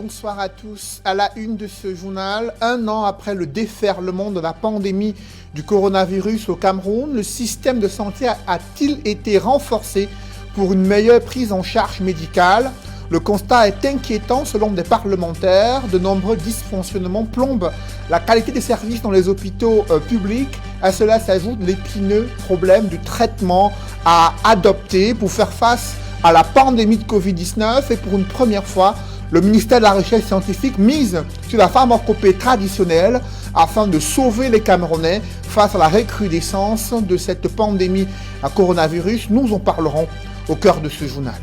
Bonsoir à tous. À la une de ce journal, un an après le déferlement de la pandémie du coronavirus au Cameroun, le système de santé a-t-il été renforcé pour une meilleure prise en charge médicale? Le constat est inquiétant selon des parlementaires. De nombreux dysfonctionnements plombent la qualité des services dans les hôpitaux publics. À cela s'ajoute l'épineux problème du traitement à adopter pour faire face à la pandémie de Covid-19 et pour une première fois, le ministère de la Recherche scientifique mise sur la pharmacopée traditionnelle afin de sauver les Camerounais face à la recrudescence de cette pandémie à coronavirus. Nous en parlerons au cœur de ce journal.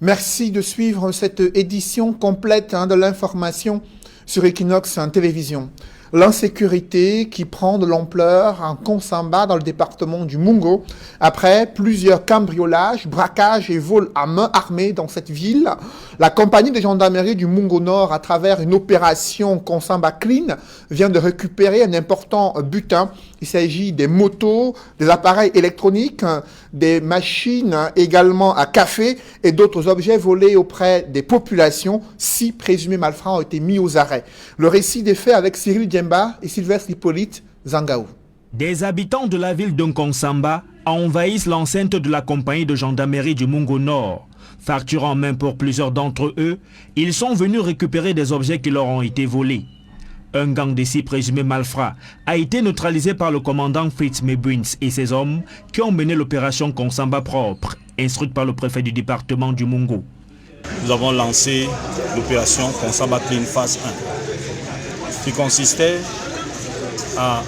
Merci de suivre cette édition complète de l'information sur Equinox Télévision. L'insécurité qui prend de l'ampleur en Konsamba dans le département du Mungo. Après plusieurs cambriolages, braquages et vols à main armée dans cette ville, la compagnie de gendarmerie du Mungo Nord, à travers une opération Konsamba Clean, vient de récupérer un important butin. Il s'agit des motos, des appareils électroniques, des machines également à café et d'autres objets volés auprès des populations. 6 présumés malfrats ont été mis aux arrêts. Le récit des faits avec Cyril Djemba et Sylvestre Hippolyte Zangaou. Des habitants de la ville de Nkonsamba envahissent l'enceinte de la compagnie de gendarmerie du Mungo Nord. Facture en main pour plusieurs d'entre eux, ils sont venus récupérer des objets qui leur ont été volés. Un gang de 6 présumés malfrats a été neutralisé par le commandant Fritz Mebwins et ses hommes qui ont mené l'opération Konsamba propre, instruite par le préfet du département du Mungo. Nous avons lancé l'opération Konsamba Clean phase 1, qui consistait à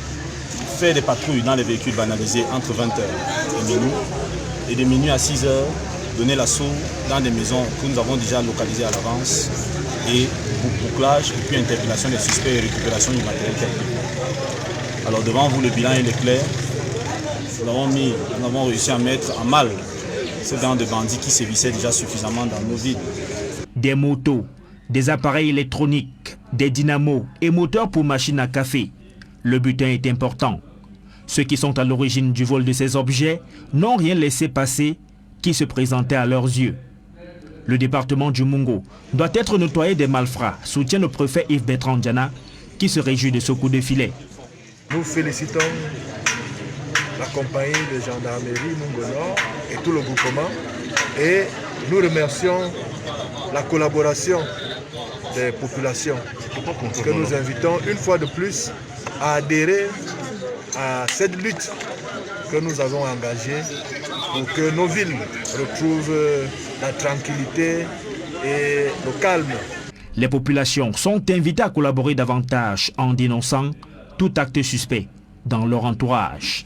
faire des patrouilles dans les véhicules banalisés entre 20h et minuit, et de minuit à 6h, donner l'assaut dans des maisons que nous avons déjà localisées à l'avance, et bouclage et puis interpellation des suspects et récupération du matériel technique. Alors devant vous, le bilan il est clair. Nous avons réussi à mettre en mal ces gangs de bandits qui sévissaient déjà suffisamment dans nos villes. Des motos, des appareils électroniques, des dynamos et moteurs pour machines à café. Le butin est important. Ceux qui sont à l'origine du vol de ces objets n'ont rien laissé passer qui se présentait à leurs yeux. Le département du Mungo doit être nettoyé des malfrats, soutient le préfet Yves Bertrand Diana, qui se réjouit de ce coup de filet. Nous félicitons la compagnie de gendarmerie Mungo Nord et tout le groupement et nous remercions la collaboration des populations que nous invitons une fois de plus à adhérer à cette lutte que nous avons engagée pour que nos villes retrouvent la tranquillité et le calme. Les populations sont invitées à collaborer davantage en dénonçant tout acte suspect dans leur entourage.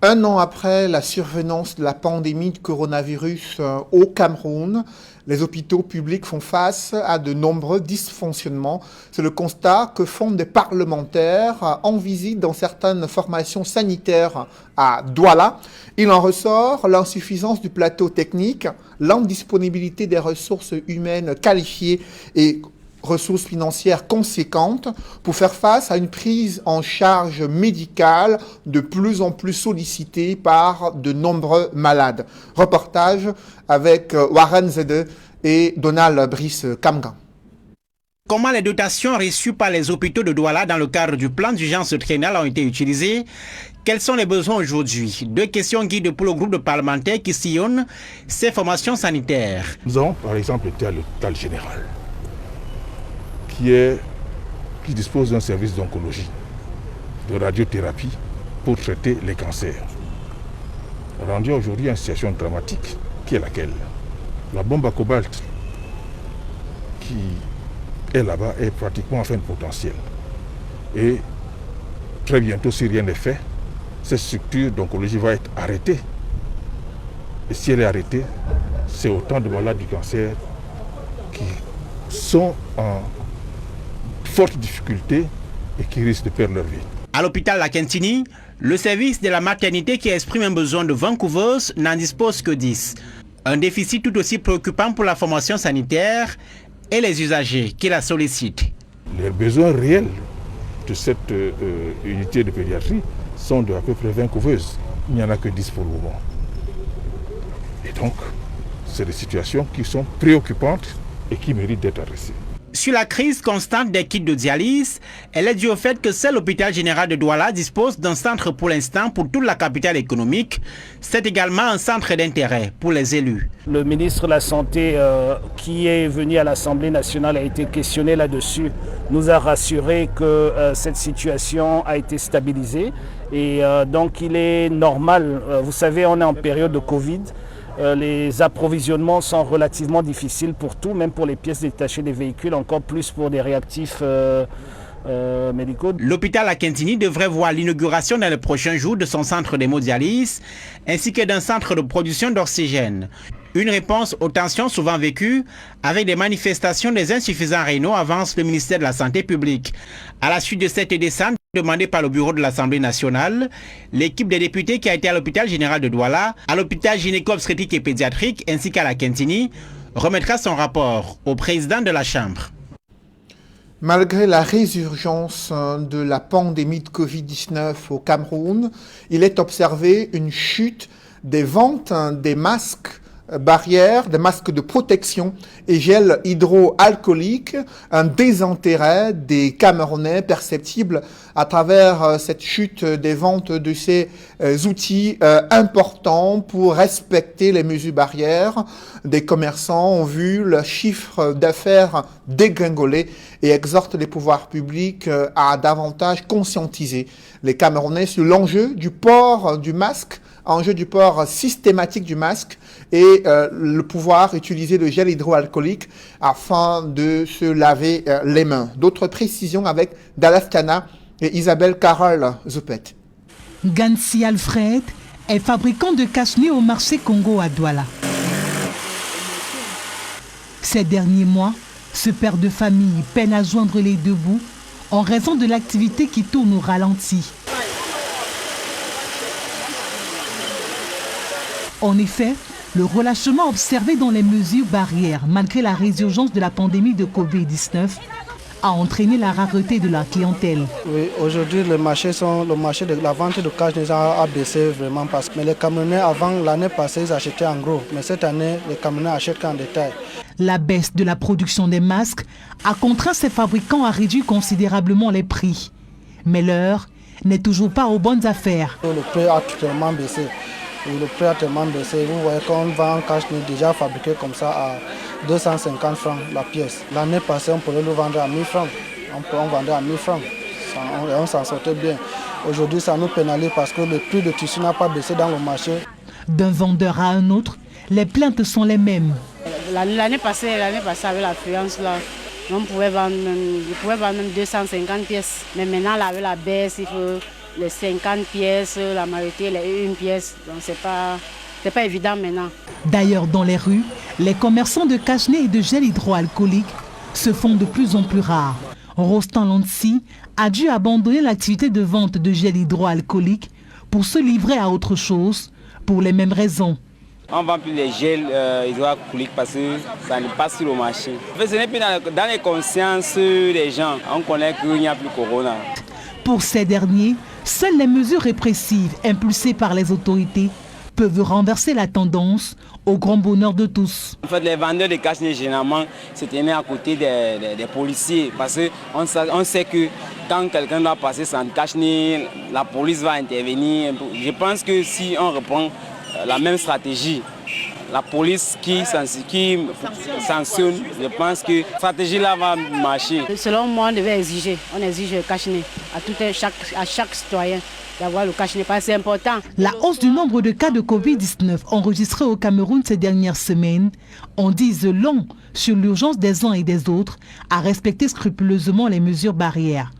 Un an après la survenance de la pandémie de coronavirus au Cameroun, les hôpitaux publics font face à de nombreux dysfonctionnements. C'est le constat que font des parlementaires en visite dans certaines formations sanitaires à Douala. Il en ressort l'insuffisance du plateau technique, l'indisponibilité des ressources humaines qualifiées et ressources financières conséquentes pour faire face à une prise en charge médicale de plus en plus sollicitée par de nombreux malades. Reportage avec Warren Zede et Donald Brice Kamgan. Comment les dotations reçues par les hôpitaux de Douala dans le cadre du plan d'urgence triennal ont été utilisées? Quels sont les besoins aujourd'hui? 2 questions guides pour le groupe de parlementaires qui sillonnent ces formations sanitaires. Nous avons par exemple été à l'hôpital général qui dispose d'un service d'oncologie, de radiothérapie pour traiter les cancers. Rendu aujourd'hui à une situation dramatique qui est laquelle? La bombe à cobalt qui est là-bas est pratiquement en fin de potentiel. Et très bientôt, si rien n'est fait, cette structure d'oncologie va être arrêtée. Et si elle est arrêtée, c'est autant de malades du cancer qui sont en forte difficulté et qui risquent de perdre leur vie. À l'hôpital La Kentini, le service de la maternité qui exprime un besoin de 20 couveuses n'en dispose que 10. Un déficit tout aussi préoccupant pour la formation sanitaire et les usagers qui la sollicitent. Les besoins réels de cette unité de pédiatrie sont de à peu près 20 couveuses. Il n'y en a que 10 pour le moment. Et donc, c'est des situations qui sont préoccupantes et qui méritent d'être adressées. Sur la crise constante des kits de dialyse, elle est due au fait que seul l'hôpital général de Douala dispose d'un centre pour l'instant pour toute la capitale économique. C'est également un centre d'intérêt pour les élus. Le ministre de la Santé qui est venu à l'Assemblée nationale a été questionné là-dessus, nous a rassuré que cette situation a été stabilisée et donc il est normal, vous savez on est en période de Covid. Les approvisionnements sont relativement difficiles pour tout, même pour les pièces détachées des véhicules, encore plus pour des réactifs médicaux. L'hôpital Akintini devrait voir l'inauguration dans les prochains jours de son centre d'hémodialyse ainsi que d'un centre de production d'oxygène. Une réponse aux tensions souvent vécues avec des manifestations des insuffisants rénaux, avance le ministère de la Santé publique. À la suite de cette descente demandée par le bureau de l'Assemblée nationale, l'équipe des députés qui a été à l'hôpital général de Douala, à l'hôpital gynéco-obstétrique et pédiatrique ainsi qu'à la Kentini remettra son rapport au président de la Chambre. Malgré la résurgence de la pandémie de Covid-19 au Cameroun, il est observé une chute des ventes des masques barrières, des masques de protection et gel hydroalcoolique, un désintérêt des Camerounais perceptible à travers cette chute des ventes de ces outils importants pour respecter les mesures barrières. Des commerçants ont vu le chiffre d'affaires dégringoler et exhortent les pouvoirs publics à davantage conscientiser les Camerounais sur l'enjeu du port du masque, enjeu du port systématique du masque et le pouvoir utiliser le gel hydroalcoolique afin de se laver les mains. D'autres précisions avec Dallas Kana et Isabelle Carole Zoupet. Gansi Alfred est fabricant de cache-nez au marché Congo à Douala. Ces derniers mois, ce père de famille peine à joindre les deux bouts en raison de l'activité qui tourne au ralenti. En effet, le relâchement observé dans les mesures barrières, malgré la résurgence de la pandémie de Covid-19, a entraîné la rareté de la clientèle. Oui, aujourd'hui, le marché de la vente de cache-nez a baissé vraiment parce que les Camerounais, avant l'année passée, ils achetaient en gros. Mais cette année, les Camerounais achètent qu'en détail. La baisse de la production des masques a contraint ces fabricants à réduire considérablement les prix. Mais l'heure n'est toujours pas aux bonnes affaires. Le prix a totalement baissé. Le prix a tellement baissé. Vous voyez qu'on vend un cache-nez déjà fabriqué comme ça à 250 francs la pièce. L'année passée, on pouvait le vendre à 1000 francs. On vendait à 1000 francs. On s'en sortait bien. Aujourd'hui, ça nous pénalise parce que le prix de tissu n'a pas baissé dans le marché. D'un vendeur à un autre, les plaintes sont les mêmes. L'année passée avec l'affluence, là, on pouvait vendre 250 pièces. Mais maintenant, là, avec la baisse, il faut les 50 pièces, la majorité, les 1 pièce. Donc, c'est pas évident maintenant. D'ailleurs, dans les rues, les commerçants de cache-nez et de gel hydroalcoolique se font de plus en plus rares. Rostan Lancy a dû abandonner l'activité de vente de gel hydroalcoolique pour se livrer à autre chose, pour les mêmes raisons. On ne vend plus les gels hydroalcooliques parce que ça ne passe sur le marché. En fait, ce n'est plus dans les consciences des gens. On connaît qu'il n'y a plus Corona. Pour ces derniers, seules les mesures répressives impulsées par les autorités peuvent renverser la tendance au grand bonheur de tous. En fait, les vendeurs de cache-nez, généralement, se tenaient à côté des policiers parce qu'on sait que quand quelqu'un doit passer sans cache-nez, la police va intervenir. Je pense que si on reprend la même stratégie, la police qui sanctionne, je pense que cette stratégie-là va marcher. Selon moi, on devait exiger, on exige le cache-nez à chaque citoyen d'avoir le cache-nez, parce que c'est important. La hausse du nombre de cas de Covid-19 enregistrés au Cameroun ces dernières semaines en disent long sur l'urgence des uns et des autres à respecter scrupuleusement les mesures barrières.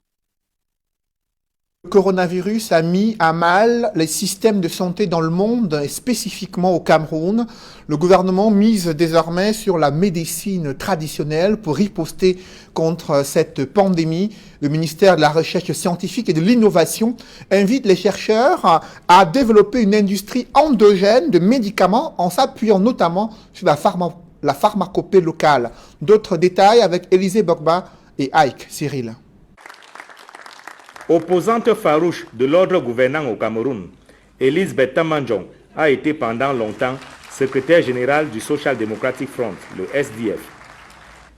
Le coronavirus a mis à mal les systèmes de santé dans le monde et spécifiquement au Cameroun. Le gouvernement mise désormais sur la médecine traditionnelle pour riposter contre cette pandémie. Le ministère de la Recherche scientifique et de l'Innovation invite les chercheurs à développer une industrie endogène de médicaments en s'appuyant notamment sur la pharmacopée locale. D'autres détails avec Élisée Bogba et Ike Cyril. Opposante farouche de l'ordre gouvernant au Cameroun, Elise Betta-Mandjong a été pendant longtemps secrétaire général du Social Democratic Front, le SDF.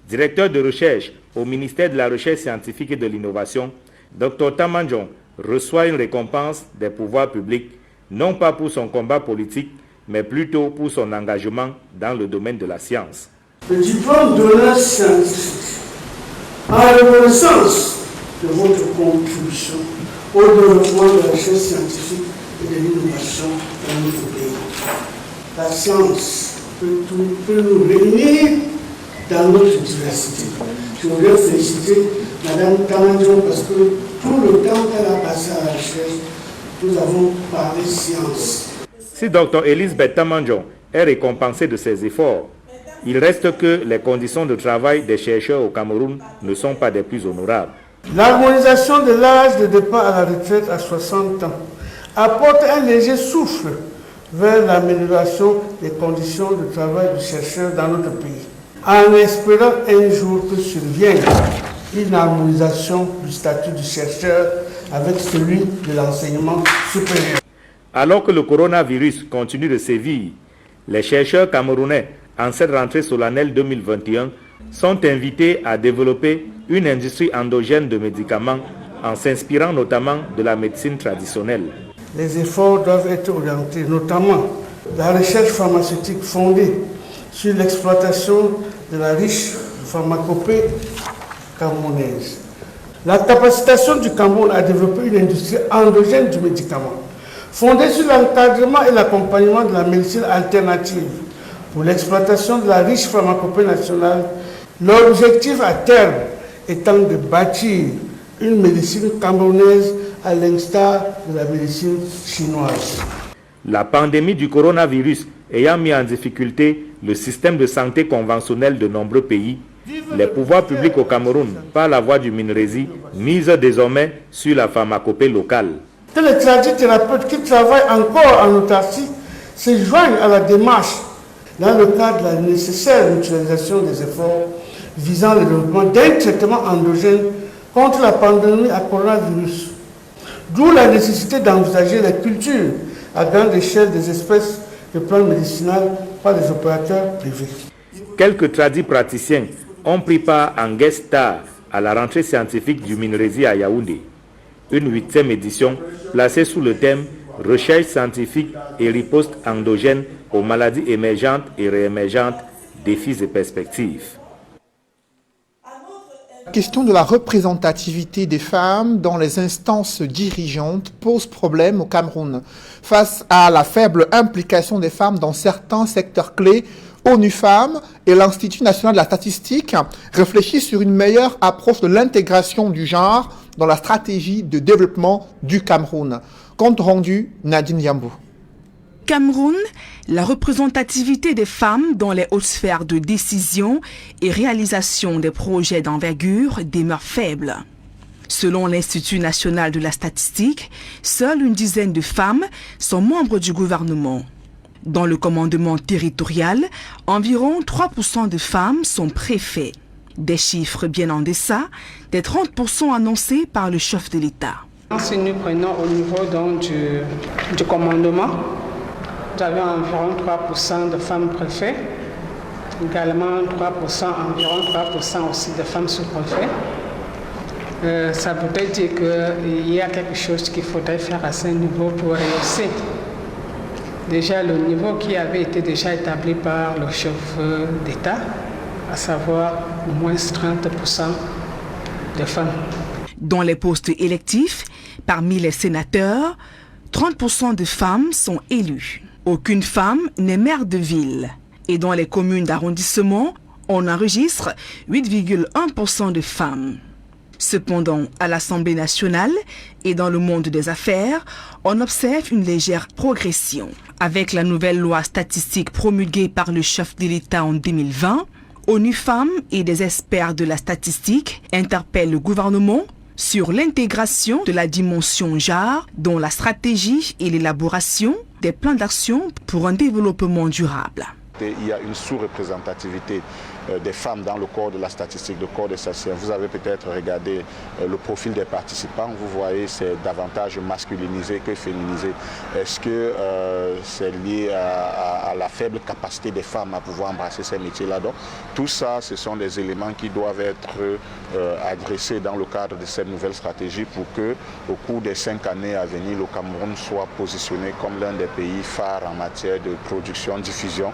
Directeur de recherche au ministère de la Recherche scientifique et de l'Innovation, Dr Tamandjong reçoit une récompense des pouvoirs publics, non pas pour son combat politique, mais plutôt pour son engagement dans le domaine de la science. Le diplôme d'honneur scientifique en reconnaissance de votre contribution au développement de la recherche scientifique et de l'innovation dans notre pays. La science peut nous réunir dans notre diversité. Je voudrais féliciter Mme Tamandjong parce que tout le temps qu'elle a passé à la recherche, nous avons parlé science. Si Dr Elisabeth Tamandjong est récompensé de ses efforts, il reste que les conditions de travail des chercheurs au Cameroun ne sont pas des plus honorables. L'harmonisation de l'âge de départ à la retraite à 60 ans apporte un léger souffle vers l'amélioration des conditions de travail du chercheur dans notre pays, en espérant un jour que survienne une harmonisation du statut du chercheur avec celui de l'enseignement supérieur. Alors que le coronavirus continue de sévir, les chercheurs camerounais en cette rentrée solennelle 2021 sont invités à développer une industrie endogène de médicaments en s'inspirant notamment de la médecine traditionnelle. Les efforts doivent être orientés notamment la recherche pharmaceutique fondée sur l'exploitation de la riche pharmacopée camerounaise. La capacitation du Cameroun à développer une industrie endogène du médicament fondée sur l'encadrement et l'accompagnement de la médecine alternative pour l'exploitation de la riche pharmacopée nationale. L'objectif à terme étant de bâtir une médecine camerounaise à l'instar de la médecine chinoise. La pandémie du coronavirus ayant mis en difficulté le système de santé conventionnel de nombreux pays, les pouvoirs publics au Cameroun, par la voie du MINRESI, misent désormais sur la pharmacopée locale. Que les tradithérapeutes qui travaillent encore en autarcie se joignent à la démarche dans le cadre de la nécessaire mutualisation des efforts visant le développement d'un traitement endogène contre la pandémie à coronavirus. D'où la nécessité d'envisager la culture à grande échelle des espèces de plantes médicinales par les opérateurs privés. Quelques tradis praticiens ont pris part en guest star à la rentrée scientifique du MINRESI à Yaoundé. Une 8e édition placée sous le thème « Recherche scientifique et riposte endogène aux maladies émergentes et réémergentes, défis et perspectives ». La question de la représentativité des femmes dans les instances dirigeantes pose problème au Cameroun. Face à la faible implication des femmes dans certains secteurs clés, ONU Femmes et l'Institut national de la statistique réfléchissent sur une meilleure approche de l'intégration du genre dans la stratégie de développement du Cameroun. Compte rendu, Nadine Yambou. Cameroun, la représentativité des femmes dans les hautes sphères de décision et réalisation des projets d'envergure demeure faible. Selon l'Institut national de la statistique, seule une dizaine de femmes sont membres du gouvernement. Dans le commandement territorial, environ 3% de femmes sont préfets. Des chiffres bien en deçà des 30% annoncés par le chef de l'État. Si nous prenons au niveau donc, du commandement, nous avons environ 3% de femmes préfets, également environ 3% aussi de femmes sous-préfets. Ça veut dire qu'il y a quelque chose qu'il faudrait faire à ce niveau pour rehausser. Déjà le niveau qui avait été déjà établi par le chef d'État, à savoir au moins 30% de femmes. Dans les postes électifs, parmi les sénateurs, 30% de femmes sont élues. Aucune femme n'est maire de ville. Et dans les communes d'arrondissement, on enregistre 8,1% de femmes. Cependant, à l'Assemblée nationale et dans le monde des affaires, on observe une légère progression. Avec la nouvelle loi statistique promulguée par le chef de l'État en 2020, ONU Femmes et des experts de la statistique interpellent le gouvernement sur l'intégration de la dimension genre dans la stratégie et l'élaboration des plans d'action pour un développement durable. Il y a une sous-représentativité des femmes dans le corps de la statistique, le corps des statistiques. Vous avez peut-être regardé le profil des participants. Vous voyez, c'est davantage masculinisé que féminisé. Est-ce que c'est lié à la faible capacité des femmes à pouvoir embrasser ces métiers-là? Donc, tout ça, ce sont des éléments qui doivent être adressés dans le cadre de cette nouvelle stratégie pour que, au cours des 5 années à venir, le Cameroun soit positionné comme l'un des pays phares en matière de production, diffusion,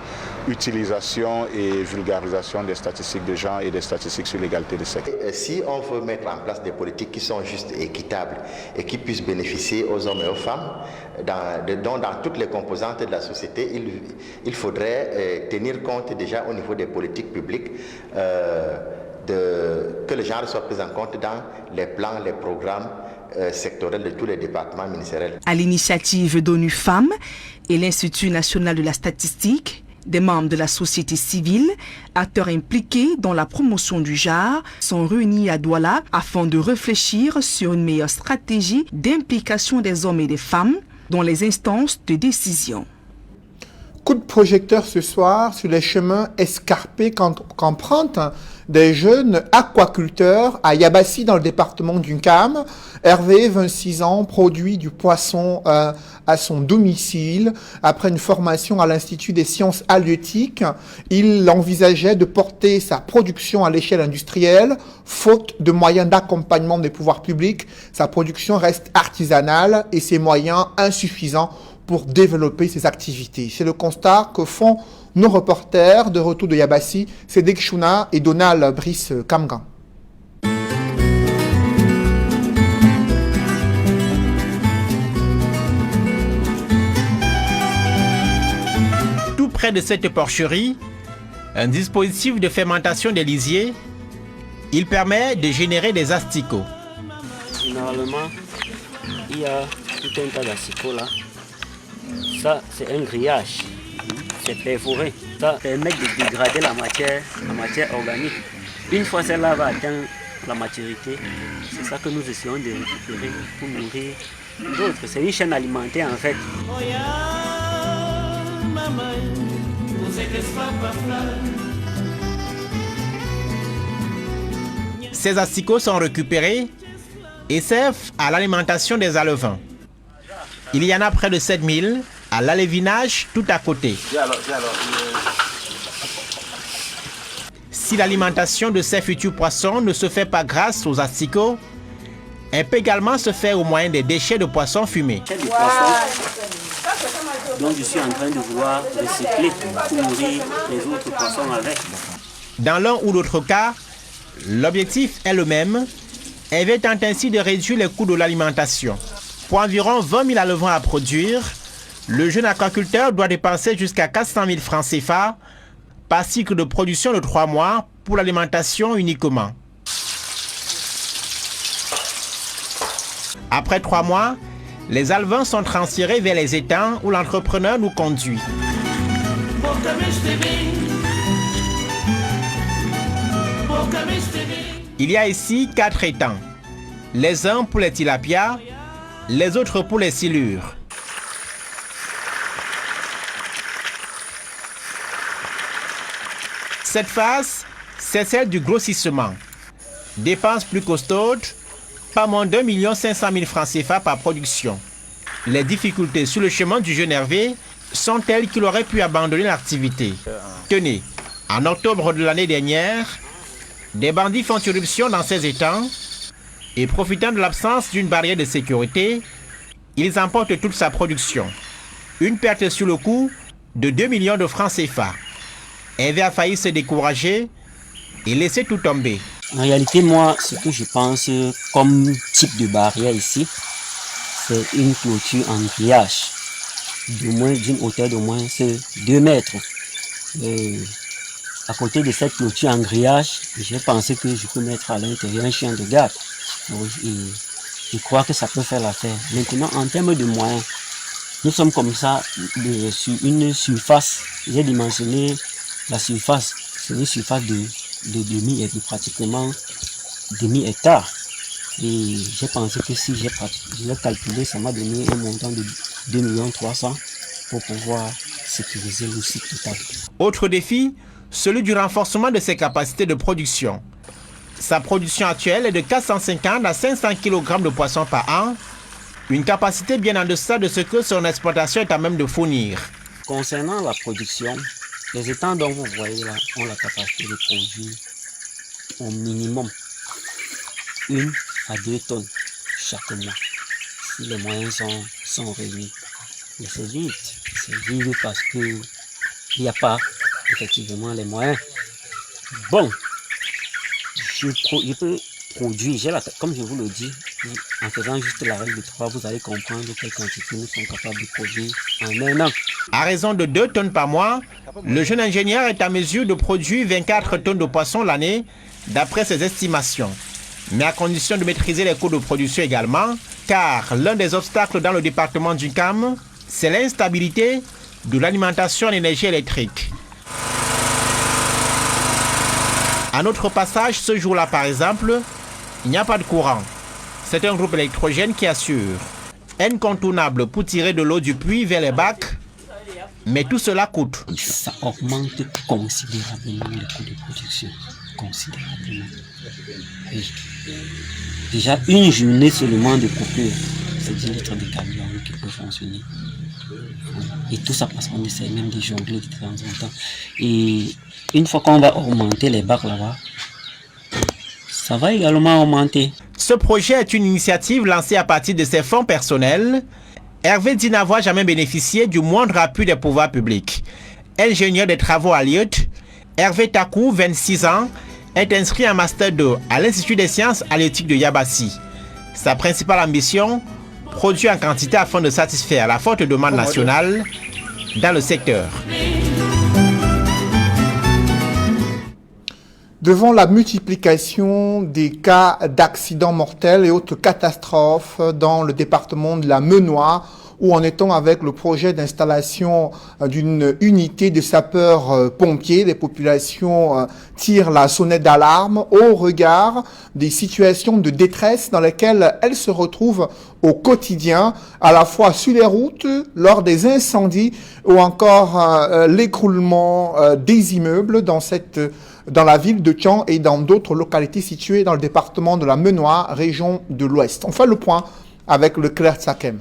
utilisation et vulgarisation des statistiques de genre et des statistiques sur l'égalité des sexes. Si on veut mettre en place des politiques qui sont justes et équitables et qui puissent bénéficier aux hommes et aux femmes, dans toutes les composantes de la société, il faudrait tenir compte déjà au niveau des politiques publiques que le genre soit pris en compte dans les plans, les programmes sectoriels de tous les départements ministériels. À l'initiative d'ONU Femmes et l'Institut national de la statistique, des membres de la société civile, acteurs impliqués dans la promotion du genre, sont réunis à Douala afin de réfléchir sur une meilleure stratégie d'implication des hommes et des femmes dans les instances de décision. Coup de projecteur ce soir sur les chemins escarpés qu'empruntent des jeunes aquaculteurs à Yabassi dans le département du Cam. Hervé, 26 ans, produit du poisson à son domicile. Après une formation à l'Institut des sciences halieutiques, il envisageait de porter sa production à l'échelle industrielle. Faute de moyens d'accompagnement des pouvoirs publics, sa production reste artisanale et ses moyens insuffisants pour développer ses activités. C'est le constat que font nos reporters de retour de Yabassi, Cédric Chouna et Donald Brice Kamgan. Tout près de cette porcherie, un dispositif de fermentation des lisiers, il permet de générer des asticots. Normalement, il y a tout un tas d'asticots là. Ça, c'est un grillage. C'est perforé. Ça permet de dégrader la matière organique. Une fois celle-là va atteindre la maturité, c'est ça que nous essayons de récupérer pour nourrir d'autres. C'est une chaîne alimentaire en fait. Ces asticots sont récupérés et servent à l'alimentation des alevins. Il y en a près de 7000 à l'alevinage tout à côté. Si l'alimentation de ces futurs poissons ne se fait pas grâce aux asticots, elle peut également se faire au moyen des déchets de poissons fumés. Donc je suis en train de vouloir recycler pour nourrir les autres poissons avec. Dans l'un ou l'autre cas, l'objectif est le même. Elle tente ainsi de réduire les coûts de l'alimentation. Pour environ 20 000 alevins à produire, le jeune aquaculteur doit dépenser jusqu'à 400 000 francs CFA par cycle de production de 3 mois pour l'alimentation uniquement. Après 3 mois, les alevins sont transférés vers les étangs où l'entrepreneur nous conduit. Il y a ici 4 étangs. Les uns pour les tilapias, les autres pour les silures. Cette phase, c'est celle du grossissement. Dépenses plus costaudes, pas moins d'1 500 000 francs CFA par production. Les difficultés sur le chemin du jeune Hervé sont telles qu'il aurait pu abandonner l'activité. Tenez, en octobre de l'année dernière, des bandits font irruption dans ces étangs et profitant de l'absence d'une barrière de sécurité, ils emportent toute sa production. Une perte sur le coup de 2 millions de francs CFA. Hervé a failli se décourager et laisser tout tomber. En réalité, moi, ce que je pense comme type de barrière ici, c'est une clôture en grillage, d'une hauteur d'au moins 2 mètres. À côté de cette clôture en grillage, j'ai pensé que je peux mettre à l'intérieur un chien de garde. Je crois que ça peut faire l'affaire. Maintenant, en termes de moyens, nous sommes comme ça sur une surface. J'ai dimensionné la surface. C'est une surface de pratiquement demi-hectare. Et j'ai pensé que si j'ai calculé, ça m'a donné un montant de 2 300 000 pour pouvoir sécuriser le site total. Autre défi, celui du renforcement de ses capacités de production. Sa production actuelle est de 450 à 500 kg de poissons par an, une capacité bien en deçà de ce que son exploitation est à même de fournir. Concernant la production, les étangs dont vous voyez là ont la capacité de produire au minimum 1 à 2 tonnes chaque mois, si les moyens sont réunis. Mais c'est vide parce qu'il n'y a pas effectivement les moyens. Bon, je peux produire, comme je vous le dis, en faisant juste la règle de 3, vous allez comprendre quelle quantité nous sommes capables de produire en un an. À raison de 2 tonnes par mois, le jeune ingénieur est en mesure de produire 24 tonnes de poissons l'année, d'après ses estimations. Mais à condition de maîtriser les coûts de production également, car l'un des obstacles dans le département du Cam, c'est l'instabilité de l'alimentation en énergie électrique. À notre passage, ce jour-là par exemple, il n'y a pas de courant. C'est un groupe électrogène qui assure. Incontournable pour tirer de l'eau du puits vers les bacs, mais tout cela coûte. Ça augmente considérablement les coûts de production. Considérablement. Oui. Déjà une journée seulement de coupure, c'est 10 litres de carburant qui peut fonctionner. Et tout ça parce qu'on essaie même de jongler de temps en temps. Et une fois qu'on va augmenter les bacs là-bas, ça va également augmenter. Ce projet est une initiative lancée à partir de ses fonds personnels. Hervé dit n'avoir jamais bénéficié du moindre appui des pouvoirs publics. Ingénieur des travaux à Lyotte, Hervé Takou, 26 ans, est inscrit en Master 2 à l'Institut des sciences halieutiques de Yabassi. Sa principale ambition, produire en quantité afin de satisfaire la forte demande nationale dans le secteur. Devant la multiplication des cas d'accidents mortels et autres catastrophes dans le département de la Menoire, où en est-on avec le projet d'installation d'une unité de sapeurs-pompiers? Les populations tirent la sonnette d'alarme au regard des situations de détresse dans lesquelles elles se retrouvent au quotidien, à la fois sur les routes, lors des incendies ou encore l'écroulement des immeubles dans la ville de Tian et dans d'autres localités situées dans le département de la Menoire, région de l'Ouest. On fait le point avec le Claire Tsakem.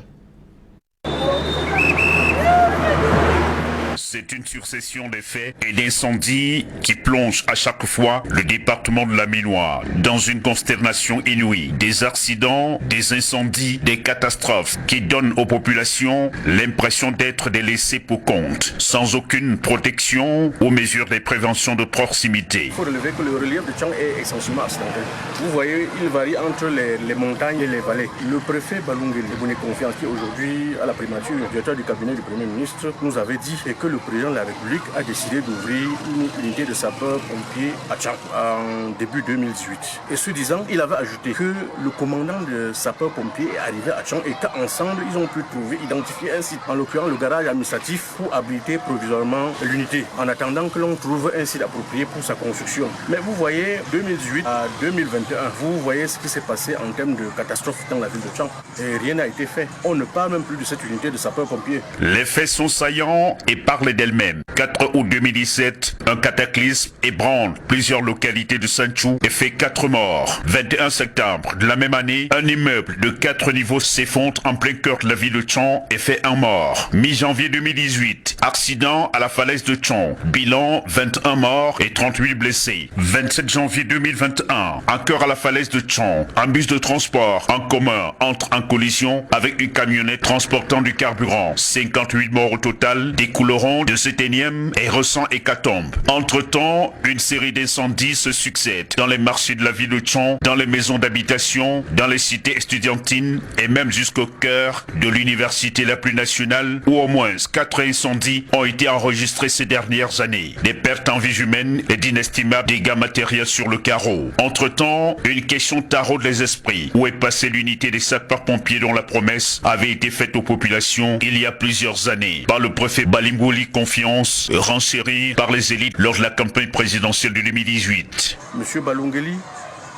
C'est une succession de faits et d'incendies qui plongent à chaque fois le département de la Menoire dans une consternation inouïe. Des accidents, des incendies, des catastrophes qui donnent aux populations l'impression d'être des laissés pour compte, sans aucune protection ou mesures de prévention de proximité. Il faut relever que le relief de Tian est essentiellement accidentel. Vous voyez, il varie entre les montagnes et les vallées. Le préfet Balungeli Bouné Confiance, qui aujourd'hui à la primature, le directeur du cabinet du Premier ministre, nous avait dit et que le président de la République a décidé d'ouvrir une unité de sapeurs-pompiers à Tian en début 2018. Et ce disant, il avait ajouté que le commandant de sapeurs-pompiers est arrivé à Tian et qu'ensemble, ils ont pu identifier un site, en l'occurrence le garage administratif, pour abriter provisoirement l'unité, en attendant que l'on trouve un site approprié pour sa construction. Mais vous voyez, 2018 à 2021, vous voyez ce qui s'est passé en termes de catastrophes dans la ville de Tian. Et rien n'a été fait. On ne parle même plus de cette unité de sapeurs-pompiers. Les faits sont saillants et parlent d'elles-mêmes. 4 août 2017, un cataclysme ébranle plusieurs localités de Sanchou et fait 4 morts. 21 septembre de la même année, un immeuble de 4 niveaux s'effondre en plein cœur de la ville de Tian et fait 1 mort. Mi-janvier 2018, accident à la falaise de Tian. Bilan 21 morts et 38 blessés. 27 janvier 2021, encore à la falaise de Tian. Un bus de transport en commun entre en collision avec une camionnette transportant du carburant. 58 morts au total découleront de cette énième et récent hécatombe. Entre-temps, une série d'incendies se succèdent dans les marchés de la ville de Tian, dans les maisons d'habitation, dans les cités estudiantines et même jusqu'au cœur de l'université la plus nationale, où au moins 4 incendies ont été enregistrés ces dernières années. Des pertes en vie humaine et d'inestimables dégâts matériels sur le carreau. Entre-temps, une question taraude les esprits. Où est passée l'unité des sapeurs-pompiers dont la promesse avait été faite aux populations il y a plusieurs années par le préfet Balungeli Confiance, renchéri par les élites lors de la campagne présidentielle de 2018. Monsieur Balungeli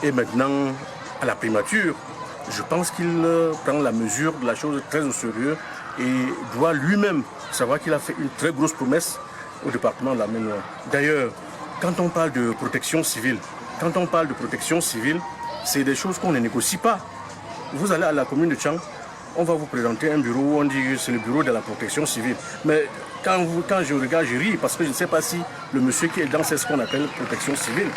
est maintenant à la primature. Je pense qu'il prend la mesure de la chose très au sérieux et doit lui-même savoir qu'il a fait une très grosse promesse au département de la Maine-Nord. D'ailleurs, quand on parle de protection civile, c'est des choses qu'on ne négocie pas. Vous allez à la commune de Tchang, on va vous présenter un bureau où on dit que c'est le bureau de la protection civile. Mais quand je regarde, je ris parce que je ne sais pas si le monsieur qui est dans c'est ce qu'on appelle protection civile.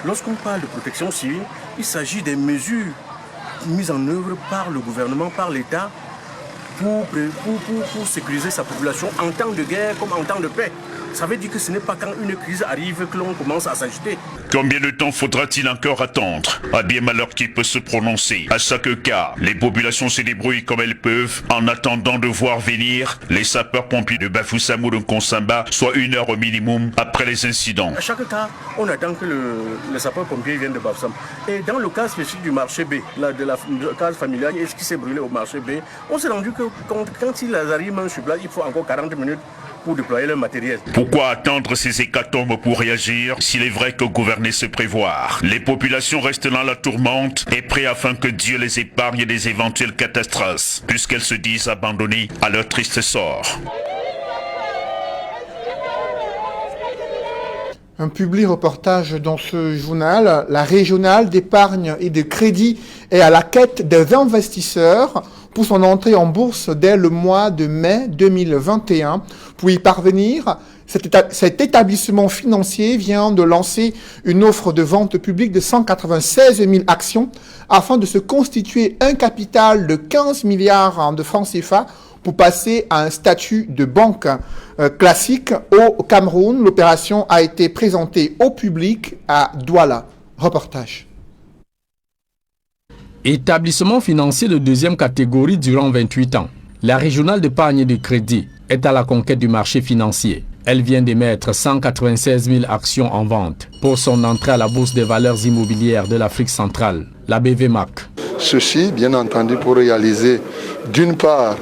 Lorsqu'on parle de protection civile, il s'agit des mesures mises en œuvre par le gouvernement, par l'État, pour sécuriser sa population en temps de guerre comme en temps de paix. Ça veut dire que ce n'est pas quand une crise arrive que l'on commence à s'agiter. Combien de temps faudra-t-il encore attendre? À bien malheur qui peut se prononcer. À chaque cas, les populations se débrouillent comme elles peuvent en attendant de voir venir les sapeurs-pompiers de Bafoussam ou de Nkonsamba, soit 1 heure au minimum après les incidents. À chaque cas, on attend que les sapeurs-pompiers viennent de Bafoussam. Et dans le cas spécifique du marché B, de la case familiale, et ce qui s'est brûlé au marché B, on s'est rendu que quand ils arrivent sur place, il faut encore 40 minutes pour déployer le matériel. Pourquoi attendre ces hécatombes pour réagir s'il est vrai que gouverner c'est prévoir? Les populations restent dans la tourmente et prient afin que Dieu les épargne des éventuelles catastrophes, puisqu'elles se disent abandonnées à leur triste sort. Un public reportage dans ce journal. La régionale d'épargne et de crédit est à la quête des investisseurs pour son entrée en bourse dès le mois de mai 2021. Pour y parvenir, cet établissement financier vient de lancer une offre de vente publique de 196 000 actions afin de se constituer un capital de 15 milliards de francs CFA pour passer à un statut de banque classique au Cameroun. L'opération a été présentée au public à Douala. Reportage. Établissement financier de deuxième catégorie durant 28 ans, la régionale d'épargne et de crédit est à la conquête du marché financier. Elle vient d'émettre 196 000 actions en vente pour son entrée à la bourse des valeurs immobilières de l'Afrique centrale, la BVMAC. Ceci, bien entendu, pour réaliser d'une part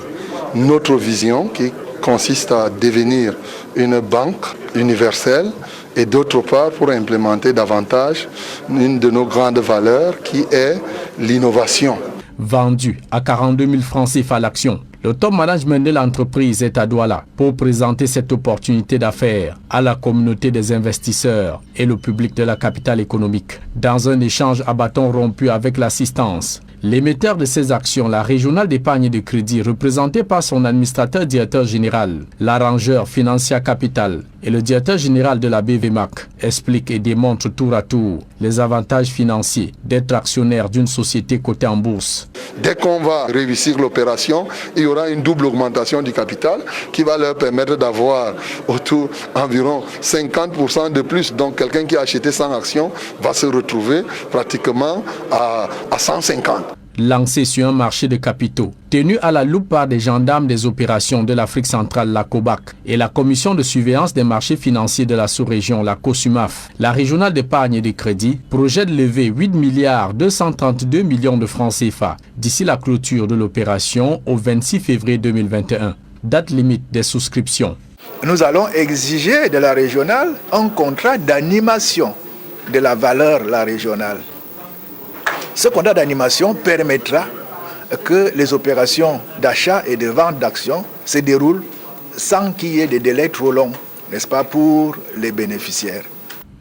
notre vision qui consiste à devenir une banque universelle et d'autre part pour implémenter davantage une de nos grandes valeurs qui est l'innovation. Vendu à 42 000 francs CFA l'action, le top management de l'entreprise est à Douala pour présenter cette opportunité d'affaires à la communauté des investisseurs et le public de la capitale économique. Dans un échange à bâton rompu avec l'assistance, l'émetteur de ces actions, la régionale d'épargne et de crédit, représentée par son administrateur directeur général, l'arrangeur Financia Capital et le directeur général de la BVMAC, explique et démontre tour à tour les avantages financiers d'être actionnaire d'une société cotée en bourse. Dès qu'on va réussir l'opération, il y aura une double augmentation du capital qui va leur permettre d'avoir autour environ 50% de plus. Donc quelqu'un qui a acheté 100 actions va se retrouver pratiquement à 150. Lancé sur un marché de capitaux, tenu à la loupe par des gendarmes des opérations de l'Afrique centrale, la COBAC, et la commission de surveillance des marchés financiers de la sous-région, la COSUMAF, la régionale d'épargne et de crédit projette lever 8 milliards 232 millions de francs CFA d'ici la clôture de l'opération au 26 février 2021, date limite des souscriptions. Nous allons exiger de la régionale un contrat d'animation de la valeur la régionale. Ce contrat d'animation permettra que les opérations d'achat et de vente d'actions se déroulent sans qu'il y ait des délais trop longs, n'est-ce pas, pour les bénéficiaires.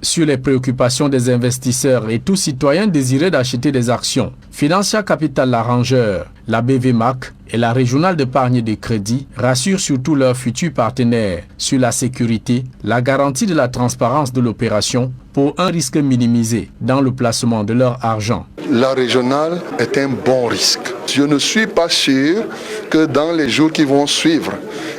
Sur les préoccupations des investisseurs et tout citoyen désiré d'acheter des actions, Financia Capital l'arrangeur, la BVMAC et la régionale d'épargne et de crédit rassurent surtout leurs futurs partenaires sur la sécurité, la garantie de la transparence de l'opération pour un risque minimisé dans le placement de leur argent. La régionale est un bon risque. Je ne suis pas sûr que dans les jours qui vont suivre,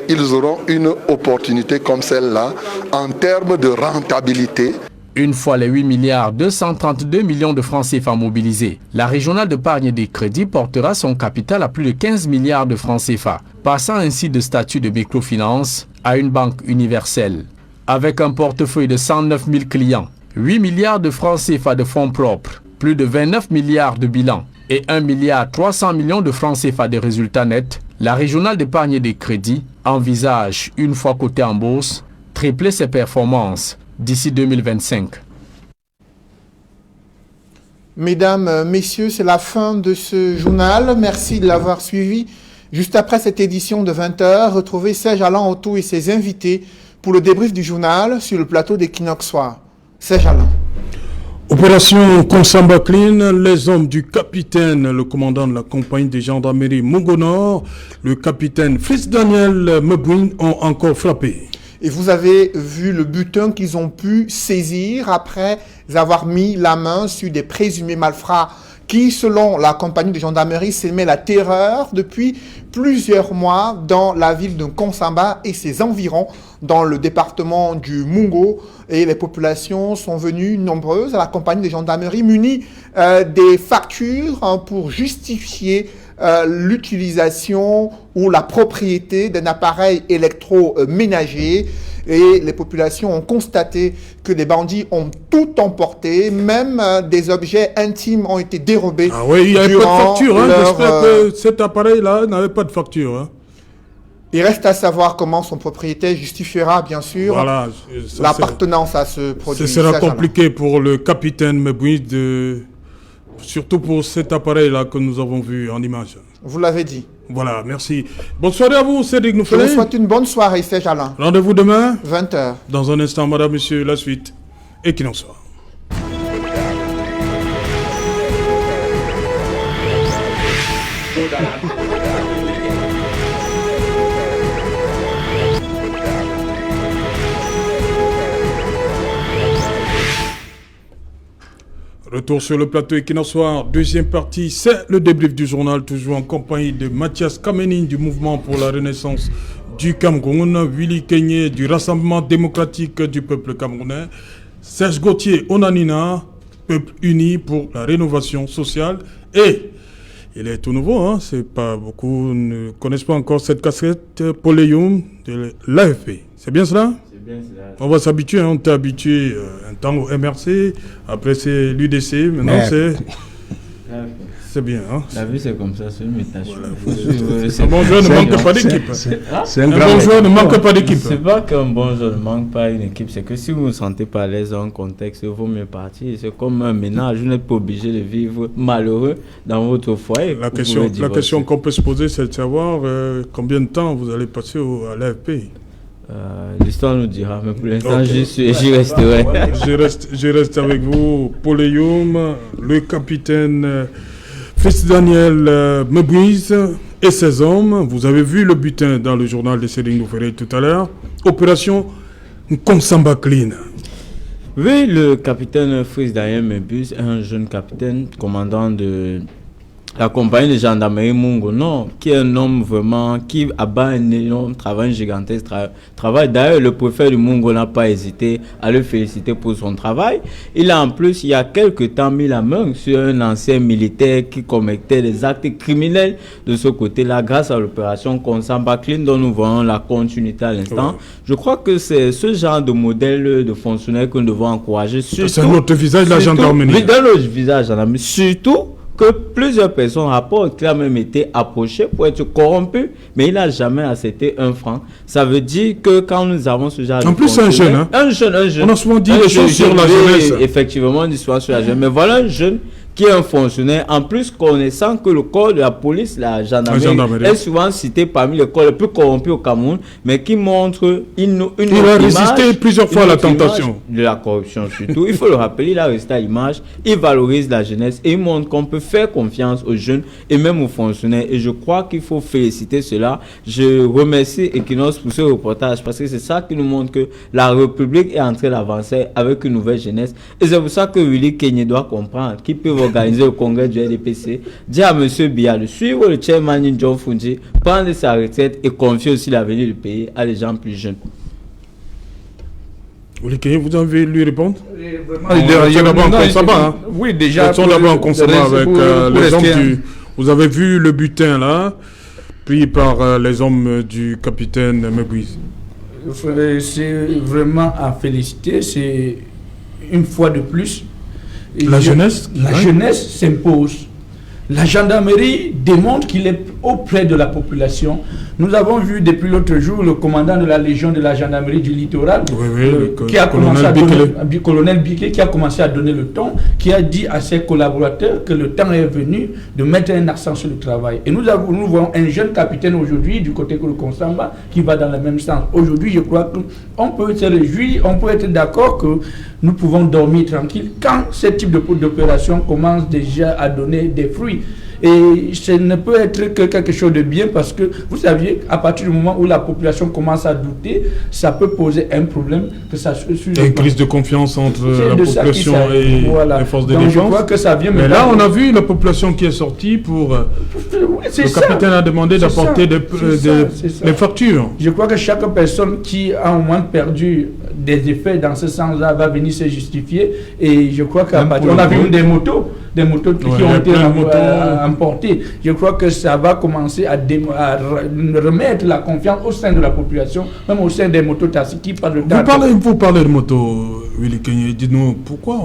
ils auront une opportunité comme celle-là en termes de rentabilité. Une fois les 8 milliards 232 millions de francs CFA mobilisés, la régionale d'épargne et de crédit portera son capital à plus de 15 milliards de francs CFA, passant ainsi de statut de microfinance à une banque universelle. Avec un portefeuille de 109 000 clients, 8 milliards de francs CFA de fonds propres, plus de 29 milliards de bilan et 1 milliard 300 millions de francs CFA de résultats nets, la régionale d'épargne et de crédit envisage, une fois cotée en bourse, tripler ses performances d'ici 2025. Mesdames, Messieurs, c'est la fin de ce journal. Merci de l'avoir suivi. Juste après cette édition de 20h, retrouvez Serge Alain Autou et ses invités pour le débrief du journal sur le plateau d'Equinox Soir. Serge Alain. Opération Konsamba Clean, les hommes du capitaine, le commandant de la compagnie de gendarmerie Mungo Nord, le capitaine Fritz Daniel Mebouin ont encore frappé. Et vous avez vu le butin qu'ils ont pu saisir après avoir mis la main sur des présumés malfrats qui, selon la compagnie de gendarmerie, s'émet la terreur depuis plusieurs mois dans la ville de Konsamba et ses environs, dans le département du Mungo. Et les populations sont venues nombreuses à la compagnie de gendarmerie munies des factures pour justifier l'utilisation ou la propriété d'un appareil électroménager. Et les populations ont constaté que les bandits ont tout emporté, même des objets intimes ont été dérobés. Ah oui, il n'y avait pas de facture. J'espère que cet appareil-là n'avait pas de facture. Il reste à savoir comment son propriétaire justifiera, bien sûr, l'appartenance à ce produit. Ce sera compliqué pour le capitaine Mebouin, surtout pour cet appareil-là que nous avons vu en image. Vous l'avez dit. Voilà, merci. Bonne soirée à vous, Cédric Nouffelé. Je vous souhaite une bonne soirée, Serge Alain. Rendez-vous demain 20h. Dans un instant, madame, monsieur, la suite. Et qu'il en soit. Retour sur le plateau Equinox Soir, deuxième partie, c'est le débrief du journal, toujours en compagnie de Mathias Kamenin du Mouvement pour la Renaissance du Cameroun, Willy Kenyé du Rassemblement démocratique du peuple camerounais, Serge Gauthier Onanina, Peuple uni pour la rénovation sociale, et il est tout nouveau, c'est pas beaucoup ne connaissent pas encore cette casquette, Poléum de l'AFP. C'est bien cela? On va s'habituer, on t'est habitué un temps au MRC, après c'est l'UDC, maintenant c'est bien. La vie c'est comme ça, c'est une mutation. Un bon joueur ne manque pas d'équipe. Un bon joueur ne manque pas d'équipe. C'est pas qu'un bon joueur ne manque pas une équipe, c'est que si vous ne vous sentez pas à l'aise dans un contexte, il vaut mieux partir. C'est comme un ménage, vous n'êtes pas obligé de vivre malheureux dans votre foyer. La question qu'on peut se poser, c'est de savoir combien de temps vous allez passer à l'AFP. L'histoire nous dira, mais pour l'instant, j'y resterai. Je reste avec vous, Poléum, le capitaine Fritz Daniel Mebouiz et ses hommes. Vous avez vu le butin dans le journal de Cédric Nouffelé tout à l'heure. Opération Konsamba Clean. Oui, le capitaine Fritz Daniel Mebouiz est un jeune capitaine, commandant de la compagnie de gendarmerie Mungo Nord, qui est un homme vraiment qui abat un énorme travail, un gigantesque travail. D'ailleurs, le préfet du Mungo n'a pas hésité à le féliciter pour son travail. Il a en plus, il y a quelques temps, mis la main sur un ancien militaire qui commettait des actes criminels de ce côté-là, grâce à l'opération Konsamba Clean, dont nous voyons la continuité à l'instant. Ouais. Je crois que c'est ce genre de modèle de fonctionnaire que nous devons encourager. C'est notre visage de la gendarmerie. Dans notre visage de la gendarmerie, surtout que plusieurs personnes rapportent qu'il a même été approché pour être corrompu, mais il n'a jamais accepté un franc. Ça veut dire que quand nous avons ce genre en plus, c'est un jeune. Un jeune. On a souvent dit des choses sur la jeunesse. Effectivement, on dit souvent sur la jeunesse. Mais voilà un jeune qui est un fonctionnaire, en plus connaissant que le corps de la police, la gendarmerie, est souvent cité parmi les corps les plus corrompus au Cameroun, mais qui montre il a résisté plusieurs fois à la tentation de la corruption surtout. Il faut le rappeler, il a résisté à l'image, il valorise la jeunesse et il montre qu'on peut faire confiance aux jeunes et même aux fonctionnaires. Et je crois qu'il faut féliciter cela. Je remercie Equinox pour ce reportage parce que c'est ça qui nous montre que la République est en train d'avancer avec une nouvelle jeunesse. Et c'est pour ça que Willy Kenyé doit comprendre qu'il peut organiser le congrès du RDPC, dire à M. Biya de suivre le chairman John Fungi, prendre sa retraite et confier aussi l'avenir du pays à des gens plus jeunes. Vous avez lui répondre? Oui, déjà. Ils sont d'abord en Konsamba avec les hommes Vous avez vu le butin là, pris par les hommes du capitaine Mebouiz. C'est vraiment à féliciter, c'est une fois de plus. La jeunesse s'impose. La gendarmerie démontre qu'il est auprès de la population. Nous avons vu depuis l'autre jour le commandant de la Légion de la gendarmerie du littoral, qui a commencé à donner, colonel Biquet, qui a commencé à donner le ton, qui a dit à ses collaborateurs que le temps est venu de mettre un accent sur le travail. Et nous voyons un jeune capitaine aujourd'hui du côté de Konsamba qui va dans le même sens. Aujourd'hui, je crois qu'on peut se réjouir, on peut être d'accord que nous pouvons dormir tranquille quand ce type d'opération commence déjà à donner des fruits. Et ce ne peut être que quelque chose de bien parce que, vous saviez, à partir du moment où la population commence à douter, ça peut poser un problème. Que ça une crise de confiance entre la population et les forces de défense. Je crois que ça vient. Mais là, on a vu la population qui est sortie pour... le capitaine a demandé d'apporter des factures. Je crois que chaque personne qui a au moins perdu des effets dans ce sens-là va venir se justifier. Et je crois qu'à partir... On a vu des motos qui ont été emportées. Je crois que ça va commencer à remettre la confiance au sein de la population, même au sein des mototaxis qui parlent de... Vous parlez de motos, Willy Kenye, dites-nous pourquoi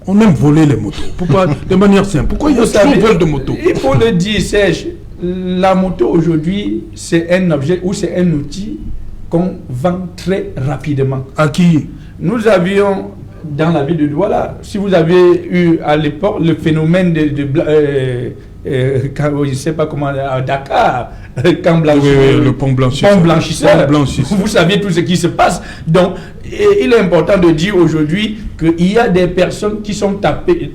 on aime voler les motos. Pourquoi, de manière simple, pourquoi il y a trop de vol de motos? Il faut le dire, Serge, la moto aujourd'hui, c'est un objet ou c'est un outil qu'on vend très rapidement. À qui? Nous avions dans la ville de Douala, si vous avez eu à l'époque le phénomène je ne sais pas comment, à Dakar, le pont blanchisseur. Vous saviez tout ce qui se passe. Donc, il est important de dire aujourd'hui qu'il y a des personnes qui sont tapées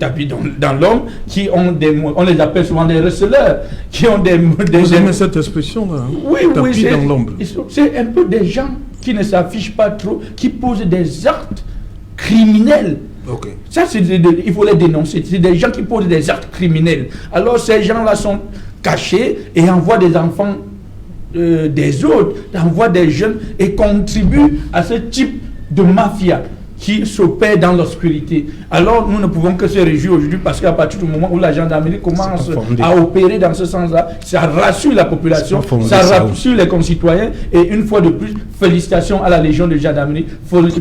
dans l'homme, qui ont on les appelle souvent des receleurs, qui ont Vous aimez cette expression-là, hein? Oui, dans l'ombre. C'est un peu des gens qui ne s'affichent pas trop, qui posent des actes criminels. Okay. Ça, il faut les dénoncer. C'est des gens qui posent des actes criminels. Alors ces gens-là sont cachés et envoient des enfants des autres, envoient des jeunes et contribuent à ce type de mafia qui s'opère dans l'obscurité. Alors nous ne pouvons que se réjouir aujourd'hui parce qu'à partir du moment où la gendarmerie commence à opérer dans ce sens-là, ça rassure la population, ça rassure les concitoyens et une fois de plus, félicitations à la Légion de gendarmerie,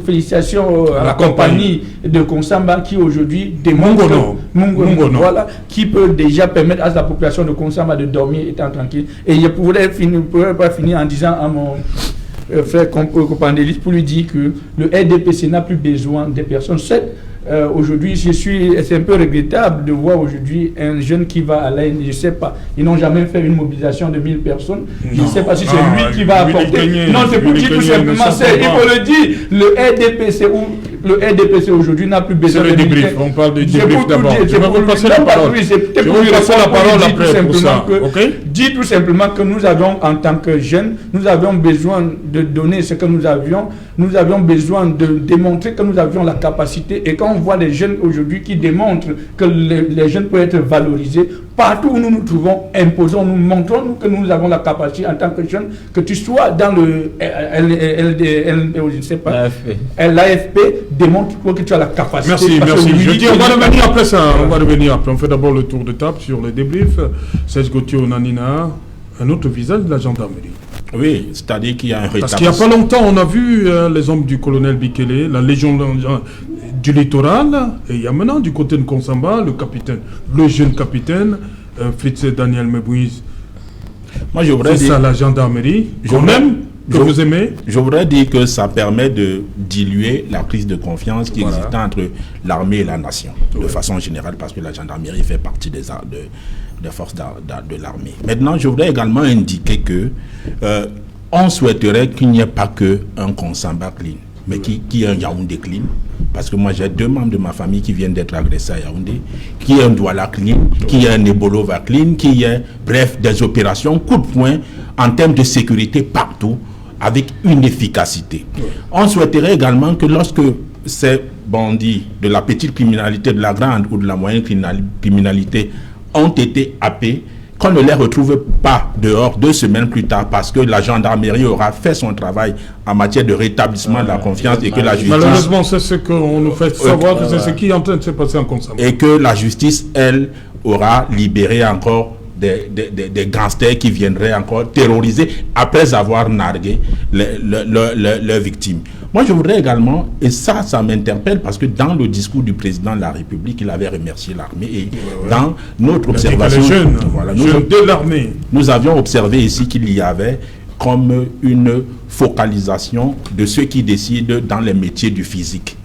félicitations à la compagnie de Konsamba qui aujourd'hui démontre voilà, qui peut déjà permettre à la population de Konsamba de dormir étant tranquille. Et je pourrais pas finir en disant à mon frère Copandelis pour lui dire que le RDPC n'a plus besoin des personnes seules. Aujourd'hui, c'est un peu regrettable de voir aujourd'hui un jeune qui va à l'aide, je ne sais pas, ils n'ont jamais fait une mobilisation de 1000 personnes. Je ne sais pas si c'est lui qui va apporter. Non, c'est pour dire tout simplement, il faut le dire, le RDPC aujourd'hui n'a plus besoin de débrief. On parle de débrief d'abord. Je vais vous passer la parole. Je vais vous passer la parole après pour ça. Dis tout simplement que nous avons, en tant que jeunes, nous avions besoin de donner ce que nous avions. Nous avions besoin de démontrer que nous avions la capacité. Et quand on voit les jeunes aujourd'hui qui démontrent que les jeunes peuvent être valorisés, partout où nous nous trouvons, imposons-nous, montrons-nous que nous avons la capacité en tant que jeunes, que tu sois dans le l'AFP, démontre que tu as la capacité. Merci. Je dis, on va revenir après ça. On fait d'abord le tour de table sur le débrief. Serge Gauthier Onanina, un autre visage de la gendarmerie. Oui, c'est-à-dire qu'il y a un retard. Parce qu'il n'y a pas longtemps, on a vu les hommes du colonel Bikele, la Légion du littoral, et il y a maintenant du côté de Konsamba, le jeune capitaine, Fritz Daniel Mebouiz. Moi, je voudrais dire... ça, la gendarmerie, que vous aimez. Je voudrais dire que ça permet de diluer la crise de confiance qui existe entre l'armée et la nation, de façon générale, parce que la gendarmerie fait partie des forces de l'armée. Maintenant, je voudrais également indiquer que on souhaiterait qu'il n'y ait pas qu'un Konsamba clean, mais qui est un Yaoundé clean. Parce que moi, j'ai 2 membres de ma famille qui viennent d'être agressés à Yaoundé, qui est un Douala clean, qui est un Ebolova clean, qui est, bref, des opérations coup de poing en termes de sécurité partout, avec une efficacité. On souhaiterait également que lorsque ces bandits de la petite criminalité, de la grande ou de la moyenne criminalité ont été happés, qu'on ne les retrouve pas dehors 2 semaines plus tard parce que la gendarmerie aura fait son travail en matière de rétablissement de la confiance et que la justice... Malheureusement, c'est ce qu'on nous fait savoir, que c'est ce qui est en train de se passer en Konsamba. Et que la justice, elle, aura libéré encore des gangsters qui viendraient encore terroriser après avoir nargué leurs victimes. Moi, je voudrais également, et ça m'interpelle parce que dans le discours du président de la République, il avait remercié l'armée et dans notre observation, de l'armée, nous avions observé ici qu'il y avait comme une focalisation de ceux qui décident dans les métiers du physique.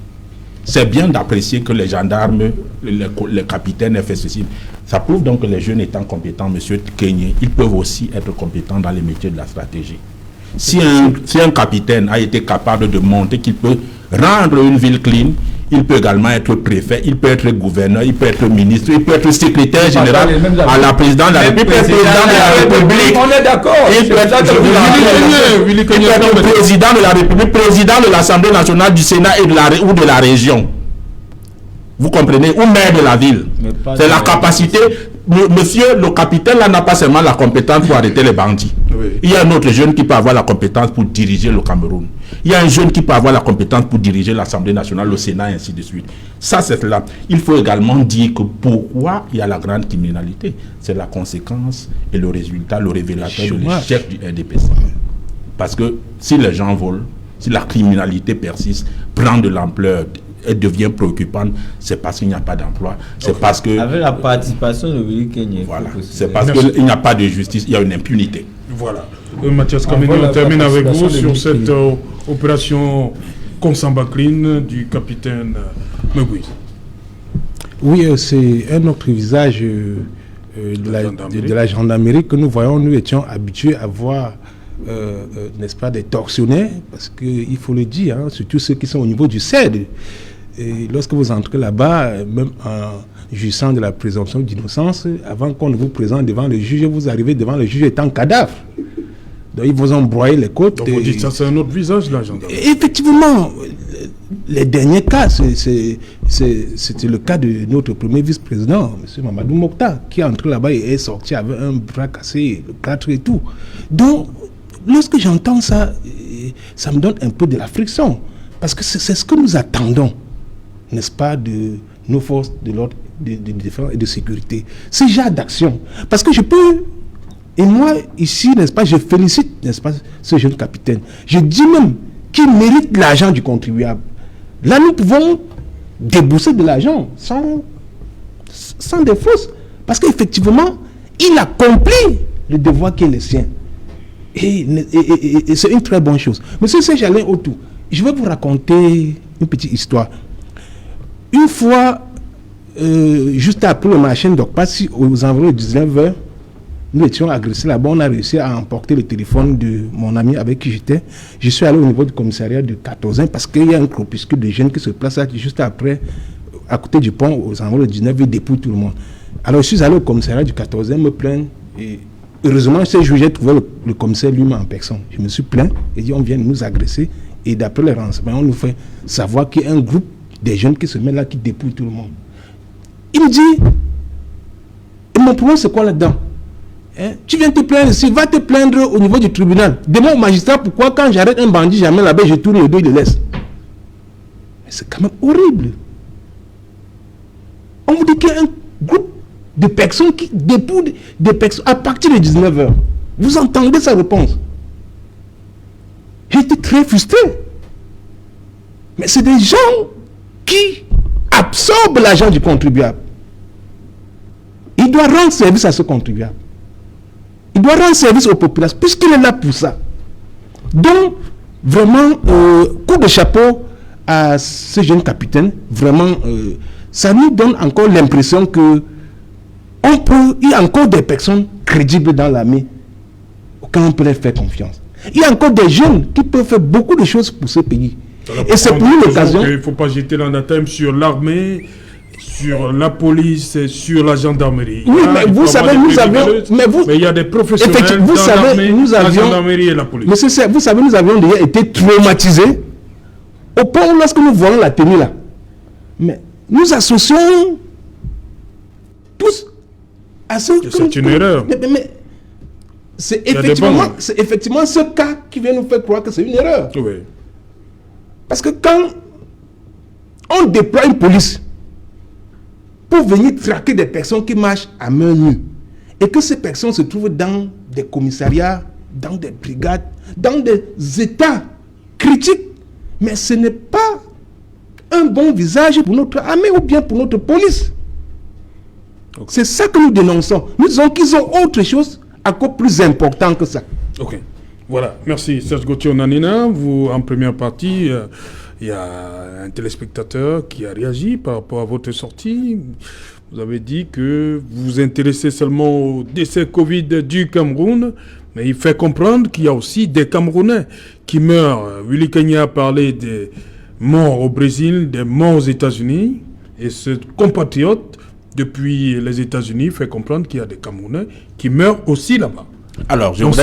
C'est bien d'apprécier que les gendarmes, les capitaines aient fait ceci. Ça prouve donc que les jeunes étant compétents, monsieur Kenyé, ils peuvent aussi être compétents dans les métiers de la stratégie. Si un capitaine a été capable de montrer qu'il peut rendre une ville clean, il peut également être préfet, il peut être gouverneur, il peut être ministre, il peut être secrétaire général à la présidente de la République, On est d'accord. Il peut être président de la République, président de l'Assemblée nationale, du Sénat ou de la région. Vous comprenez? Ou maire de la ville. C'est la capacité. Monsieur le capitaine là n'a pas seulement la compétence pour arrêter les bandits. Oui. Il y a un autre jeune qui peut avoir la compétence pour diriger le Cameroun. Il y a un jeune qui peut avoir la compétence pour diriger l'Assemblée nationale, le Sénat et ainsi de suite. Ça, c'est là. Il faut également dire que pourquoi il y a la grande criminalité. C'est la conséquence et le résultat, le révélateur de l'échec du RDPC. Parce que si les gens volent, si la criminalité persiste, prend de l'ampleur, elle devient préoccupante, c'est parce qu'il n'y a pas d'emploi, c'est parce que... Avec la participation de Willy Kenyé. Voilà, c'est parce qu'il n'y a pas de justice, il y a une impunité. Voilà. Mathias Kameni, on termine avec vous sur cette opération Consambacline du capitaine Megouis. Oui, c'est un autre visage de la gendarmerie que nous voyons. Nous étions habitués à voir, n'est-ce pas, des tortionnaires, parce qu'il faut le dire, hein, surtout ceux qui sont au niveau du CED. Et lorsque vous entrez là-bas, même en jouissant de la présomption d'innocence, avant qu'on ne vous présente devant le juge, vous arrivez devant le juge étant cadavre. Donc ils vous ont broyé les côtes. Donc vous dites ça, c'est un autre visage, là, gendarmerie. Effectivement, les derniers cas, c'était le cas de notre premier vice-président, M. Mamadou Mokhtar, qui est entré là-bas et est sorti avec un bras cassé, le plâtre et tout. Donc, lorsque j'entends ça, ça me donne un peu de la friction. Parce que c'est ce que nous attendons, n'est-ce pas, de nos forces de l'ordre, de défense et de sécurité. Ce genre d'action. Parce que je peux, et moi, ici, n'est-ce pas, je félicite, n'est-ce pas, ce jeune capitaine. Je dis même qu'il mérite l'argent du contribuable. Là, nous pouvons débourser de l'argent sans des fausses. Parce qu'effectivement, il accomplit le devoir qui est le sien. Et c'est une très bonne chose. Monsieur Saint-Jalin Otou, je vais vous raconter une petite histoire. Une fois, juste après le marché d'Okpassi, aux environs de 19h, nous étions agressés là-bas. On a réussi à emporter le téléphone de mon ami avec qui j'étais. Je suis allé au niveau du commissariat de 14 parce qu'il y a un groupuscule de jeunes qui se place là, juste après, à côté du pont, aux environs de 19h, ils dépouillent tout le monde. Alors je suis allé au commissariat du 14e me plaindre. Et heureusement, ce jour, j'ai trouvé le commissaire lui-même en personne. Je me suis plaint et dit on vient de nous agresser. Et d'après les renseignements, on nous fait savoir qu'il y a un groupe des jeunes qui se mettent là, qui dépouillent tout le monde. Il me dit, et mon problème c'est quoi là-dedans? Tu viens te plaindre ici, va te plaindre au niveau du tribunal. Demande au magistrat pourquoi quand j'arrête un bandit, jamais là-bas, je tourne le dos, il le laisse. Mais c'est quand même horrible. On vous dit qu'il y a un groupe de personnes qui dépouillent des personnes à partir de 19h. Vous entendez sa réponse? J'étais très frustré. Mais c'est des gens qui absorbent l'argent du contribuable. Il doit rendre service à ce contribuable. Il doit rendre service aux populations, puisqu'il est là pour ça. Donc, vraiment, coup de chapeau à ce jeune capitaine. Vraiment, ça nous donne encore l'impression que il y a encore des personnes crédibles dans l'armée auxquelles on peut leur faire confiance. Il y a encore des jeunes qui peuvent faire beaucoup de choses pour ce pays. Et c'est pour nous l'occasion. Il ne faut pas jeter l'anathème sur l'armée, sur la police et sur la gendarmerie. Oui, mais vous savez, nous avions... Mais il y a des professionnels vous dans savez, la gendarmerie et la police. Mais vous savez, nous avions déjà été traumatisés au point où lorsque nous voyons la tenue là. Mais nous associons tous à ce... C'est une erreur. Mais c'est effectivement ce cas qui vient nous faire croire que c'est une erreur. Oui. Parce que quand on déploie une police pour venir traquer des personnes qui marchent à main nue, et que ces personnes se trouvent dans des commissariats, dans des brigades, dans des états critiques. Mais ce n'est pas un bon visage pour notre armée ou bien pour notre police. Okay. C'est ça que nous dénonçons. Nous disons qu'ils ont autre chose encore plus important que ça. Ok. Voilà. Merci Serge Gauthier Onanina. Vous, en première partie, il y a un téléspectateur qui a réagi par rapport à votre sortie. Vous avez dit que vous vous intéressez seulement au décès Covid du Cameroun, mais il fait comprendre qu'il y a aussi des Camerounais qui meurent. Willy Kenya a parlé des morts au Brésil, des morts aux États-Unis, et ce compatriote, depuis les États-Unis, fait comprendre qu'il y a des Camerounais qui meurent aussi là-bas. Alors, donc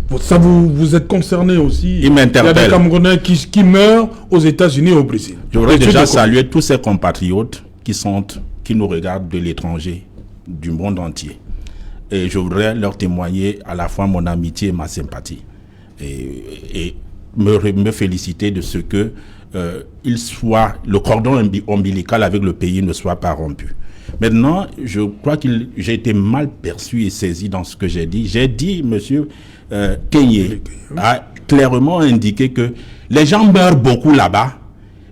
vous êtes concerné aussi. Il m'interpelle. Il y a des Camerounais qui meurent aux États-Unis et au Brésil. Je voudrais déjà saluer tous ces compatriotes qui nous regardent de l'étranger, du monde entier. Et je voudrais leur témoigner à la fois mon amitié et ma sympathie. Et me féliciter de ce que le cordon ombilical avec le pays ne soit pas rompu. Maintenant, je crois que j'ai été mal perçu et saisi dans ce que j'ai dit. J'ai dit, monsieur Kenyé a clairement indiqué que les gens meurent beaucoup là-bas.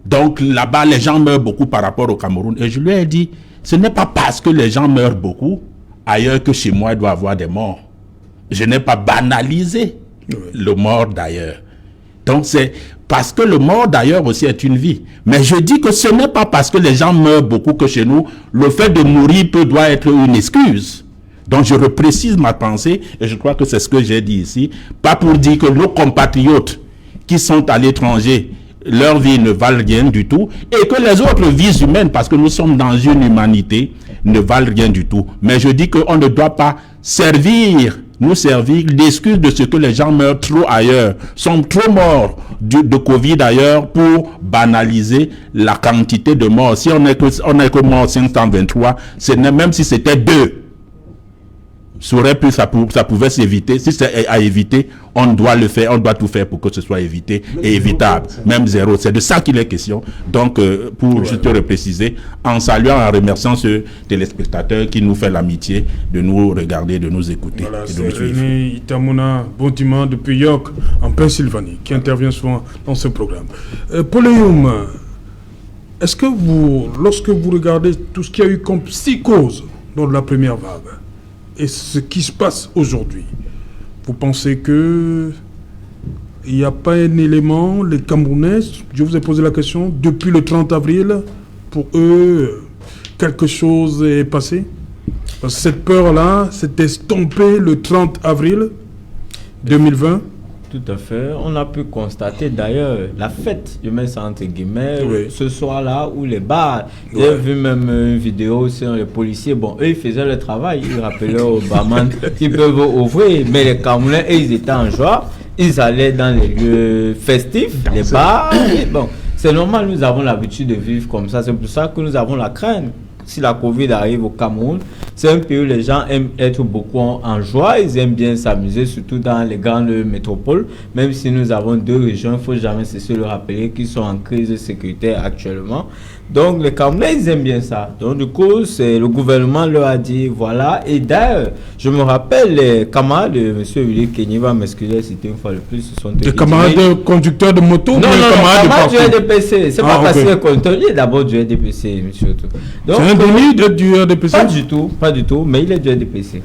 Donc là-bas, les gens meurent beaucoup par rapport au Cameroun. Et je lui ai dit, ce n'est pas parce que les gens meurent beaucoup ailleurs que chez moi, il doit y avoir des morts. Je n'ai pas banalisé le mort d'ailleurs. Donc c'est parce que le mort d'ailleurs aussi est une vie. Mais je dis que ce n'est pas parce que les gens meurent beaucoup que chez nous, le fait de mourir doit être une excuse. Donc je reprécise ma pensée et je crois que c'est ce que j'ai dit ici. Pas pour dire que nos compatriotes qui sont à l'étranger, leur vie ne valent rien du tout et que les autres vies humaines, parce que nous sommes dans une humanité, ne valent rien du tout. Mais je dis qu'on ne doit pas nous servir l'excuse de ce que les gens meurent trop ailleurs, sont trop morts de Covid ailleurs pour banaliser la quantité de morts. Si on n'est que mort 523, même si c'était 2, ça pouvait s'éviter. Si c'est à éviter, on doit le faire, on doit tout faire pour que ce soit évité et évitable. Même 0. C'est de ça qu'il est question. Donc, pour juste repréciser, en saluant, en remerciant ce téléspectateur qui nous fait l'amitié de nous regarder, de nous écouter. Voilà, c'est René Itamuna Bondima depuis York, en Pennsylvanie, qui intervient souvent dans ce programme. Pauléum, est-ce que lorsque vous regardez tout ce qu'il y a eu comme psychose dans la première vague, et ce qui se passe aujourd'hui, vous pensez que il n'y a pas un élément, les Camerounais, je vous ai posé la question, depuis le 30 avril, pour eux, quelque chose est passé? Parce que cette peur-là s'est estompée le 30 avril 2020. Tout à fait. On a pu constater d'ailleurs la fête, je mets ça entre guillemets, ce soir-là où les bars, j'ai vu même une vidéo sur les policiers, bon, eux ils faisaient le travail, ils rappelaient aux barman qu'ils peuvent ouvrir, mais les Camerounais, ils étaient en joie, ils allaient dans les lieux festifs, les bars, et bon, c'est normal, nous avons l'habitude de vivre comme ça, c'est pour ça que nous avons la crainte. Si la Covid arrive au Cameroun, c'est un pays où les gens aiment être beaucoup en joie, ils aiment bien s'amuser, surtout dans les grandes métropoles. Même si nous avons 2 régions, il ne faut jamais cesser de le rappeler, qui sont en crise sécuritaire actuellement. Donc les Camerounais, ils aiment bien ça. Donc du coup, le gouvernement leur a dit, voilà. Et d'ailleurs, je me rappelle, les camarades de M. Willy Kenya, va m'excuser, c'était une fois de plus, ce sont des camarades de conducteurs de moto? Non, camarades du RDPC. C'est pas parce que conducteur, il est d'abord du RDPC, monsieur. Donc, c'est un délit d'être du RDPC? Pas du tout, mais il est du RDPC.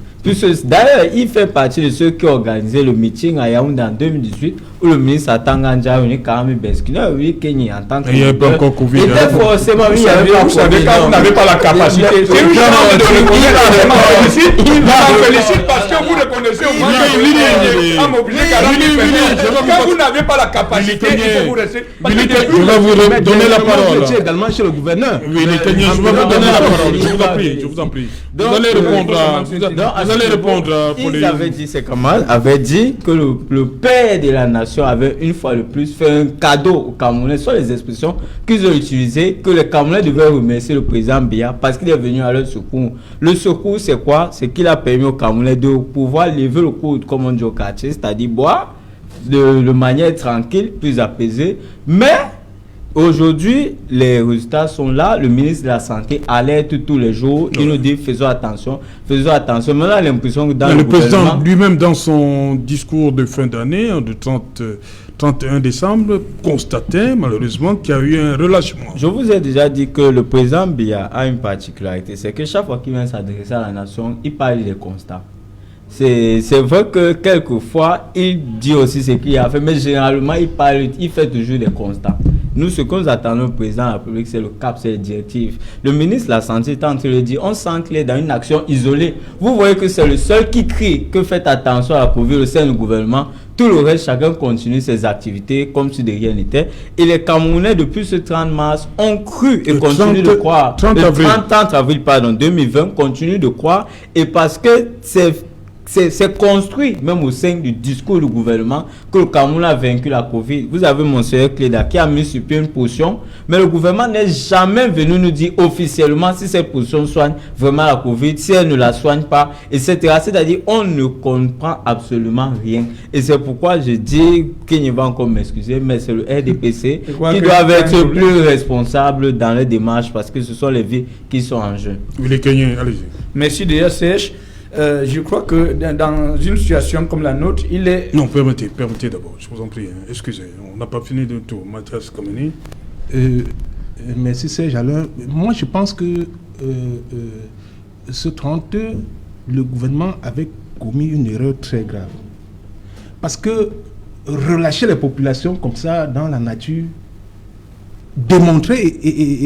D'ailleurs, il fait partie de ceux qui ont organisé le meeting à Yaoundé en 2018 où le ministre Atanganja Uni Karami Beskina, oui, Kenya en tant que. Il n'y avait pas encore Covid. Il était forcément, il n'y avait pas Vous savez, quand vous n'avez pas la capacité, c'est une chance de il vous félicite parce que vous reconnaissez au moins quand vous n'avez pas la capacité, il faut vous rester. Je vais vous donner la parole. Vous également chez le gouverneur. Oui, je vais vous donner la parole. Je vous en prie. Vous allez répondre à Pauline. Ils avaient dit, ces camarades avaient dit que le père de la nation avait une fois de plus fait un cadeau aux Camerounais, soit les expressions qu'ils ont utilisées, que les Camerounais devaient remercier le président Biya parce qu'il est venu à leur secours. Le secours, c'est quoi? C'est qu'il a permis aux Camerounais de pouvoir lever le coude, comme on dit au quartier, c'est-à-dire boire de manière tranquille, plus apaisée, mais Aujourd'hui, les résultats sont là. Le ministre de la Santé alerte tous les jours. Il nous dit faisons attention, faisons attention. Mais là, l'impression que dans le président lui-même, dans son discours de fin d'année, de 31 décembre, constatait malheureusement qu'il y a eu un relâchement. Je vous ai déjà dit que le président Biya a une particularité, c'est que chaque fois qu'il vient s'adresser à la nation, il parle des constats. C'est vrai que quelquefois, il dit aussi ce qu'il a fait, mais généralement, il fait toujours des constats. Nous, ce que nous attendons au président de la République, c'est le cap, c'est les directives. Le ministre de la Santé est en train de dire, on sent qu'il est dans une action isolée. Vous voyez que c'est le seul qui crie que faites attention à la Covid au sein du gouvernement. Tout le reste, chacun continue ses activités comme si de rien n'était. Et les Camerounais, depuis ce 30 mars, ont cru et continuent de croire. 30 avril, 2020, continuent de croire. Et parce que c'est construit, même au sein du discours du gouvernement, que le Cameroun a vaincu la Covid. Vous avez Monseigneur Cléda qui a mis sur pied une potion, mais le gouvernement n'est jamais venu nous dire officiellement si cette potion soigne vraiment la Covid, si elle ne la soigne pas, etc. C'est-à-dire, on ne comprend absolument rien. Et c'est pourquoi je dis qu'il va encore m'excuser, mais c'est le RDPC qui doit être plus responsable dans les démarches parce que ce sont les vies qui sont en jeu. Allez-y. Merci déjà, Serge. Je crois que dans une situation comme la nôtre, il est... Non, permettez d'abord, je vous en prie. Excusez, on n'a pas fini de tout. Mathias Kameni. Merci Serge. Alors, moi je pense que ce 30, le gouvernement avait commis une erreur très grave. Parce que relâcher les populations comme ça dans la nature, démontrer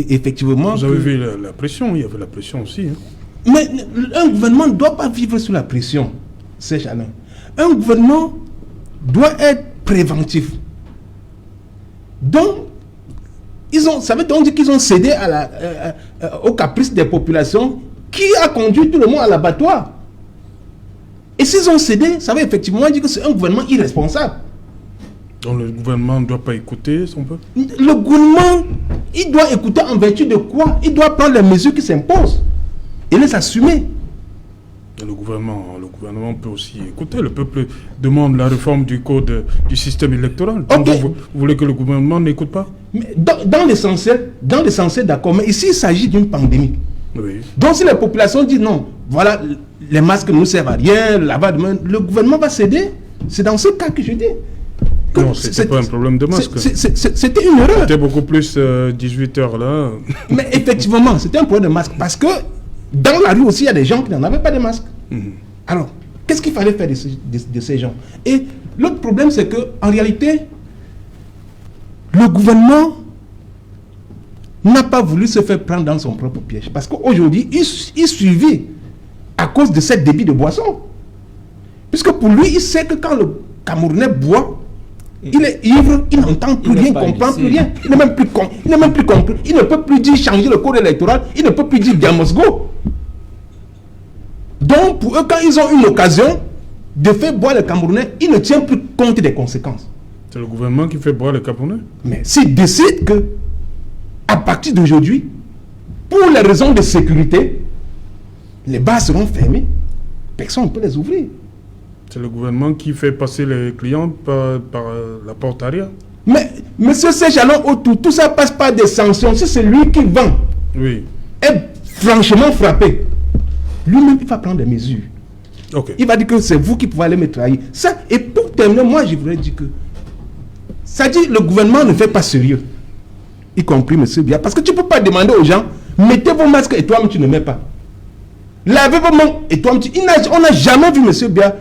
effectivement... Vous avez vu la pression, il y avait la pression aussi. Mais un gouvernement ne doit pas vivre sous la pression, Serge Alain. Un gouvernement doit être préventif. Donc, ça veut donc dire qu'ils ont cédé au caprice des populations qui a conduit tout le monde à l'abattoir. Et s'ils ont cédé, ça veut effectivement dire que c'est un gouvernement irresponsable. Donc le gouvernement ne doit pas écouter son peuple? Le gouvernement, il doit écouter en vertu de quoi? Il doit prendre les mesures qui s'imposent et les assumer. Le gouvernement peut aussi écouter. Le peuple demande la réforme du code du système électoral. Donc vous voulez que le gouvernement n'écoute pas? Mais dans l'essentiel, d'accord. Mais ici, il s'agit d'une pandémie. Oui. Donc si la population dit non, voilà, les masques ne nous servent à rien, là-bas, le gouvernement va céder. C'est dans ce cas que je dis. Non, c'était pas un problème de masque. C'était une erreur. C'était beaucoup plus 18 heures là. Mais effectivement, c'était un problème de masque. Parce que dans la rue aussi, il y a des gens qui n'en avaient pas de masque. Alors, qu'est-ce qu'il fallait faire de ces gens? Et l'autre problème, c'est qu'en réalité, le gouvernement n'a pas voulu se faire prendre dans son propre piège. Parce qu'aujourd'hui, il suivit à cause de cette débit de boisson. Puisque pour lui, il sait que quand le Camerounais boit, il est ivre, il n'entend plus rien, il ne comprend plus rien. Il n'est même plus compris. Il ne peut plus dire changer le code électoral. Il ne peut plus dire bien must go. Donc, pour eux, quand ils ont une occasion de faire boire les Camerounais, ils ne tiennent plus compte des conséquences. C'est le gouvernement qui fait boire les Camerounais? Mais s'ils décident que, à partir d'aujourd'hui, pour les raisons de sécurité, les bars seront fermés, personne ne peut les ouvrir. C'est le gouvernement qui fait passer les clients par la porte arrière. Mais monsieur Serge-Alain autour, tout ça passe par des sanctions. Si c'est lui qui vend, est franchement frappé, lui-même il va prendre des mesures. Il va dire que c'est vous qui pouvez aller me trahir. Ça, et pour terminer, moi je voudrais dire que ça dit le gouvernement ne fait pas sérieux, y compris monsieur Biya, parce que tu ne peux pas demander aux gens, mettez vos masques et toi-même tu ne mets pas. Lavez vos mains et toi-même tu... On n'a jamais vu monsieur Biya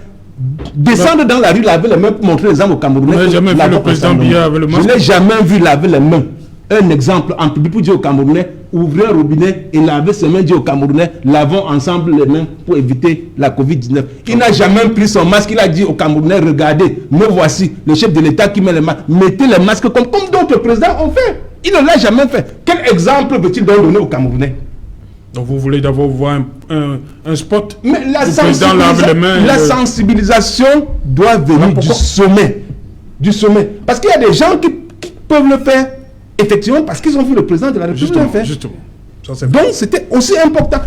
descendre dans la rue, laver les mains pour montrer les armes aux Camerounais. Vous n'avez jamais vu le président Biya avec le masque? Je n'ai jamais vu laver les mains. Un exemple en public pour dire aux Camerounais, ouvrez un robinet et lavez ses mains, dire aux Camerounais, lavons ensemble les mains pour éviter la Covid-19. Il n'a jamais pris son masque, il a dit aux Camerounais, regardez, me voici, le chef de l'État qui met les masques. Mettez les masques comme d'autres présidents ont fait. Il ne l'a jamais fait. Quel exemple veut-il donc donner aux Camerounais? Donc vous voulez d'abord voir un spot? Mais la sensibilisation doit venir du sommet. Du sommet. Parce qu'il y a des gens qui peuvent le faire, effectivement, parce qu'ils ont vu le président de la République le faire. Justement. Donc c'était aussi important.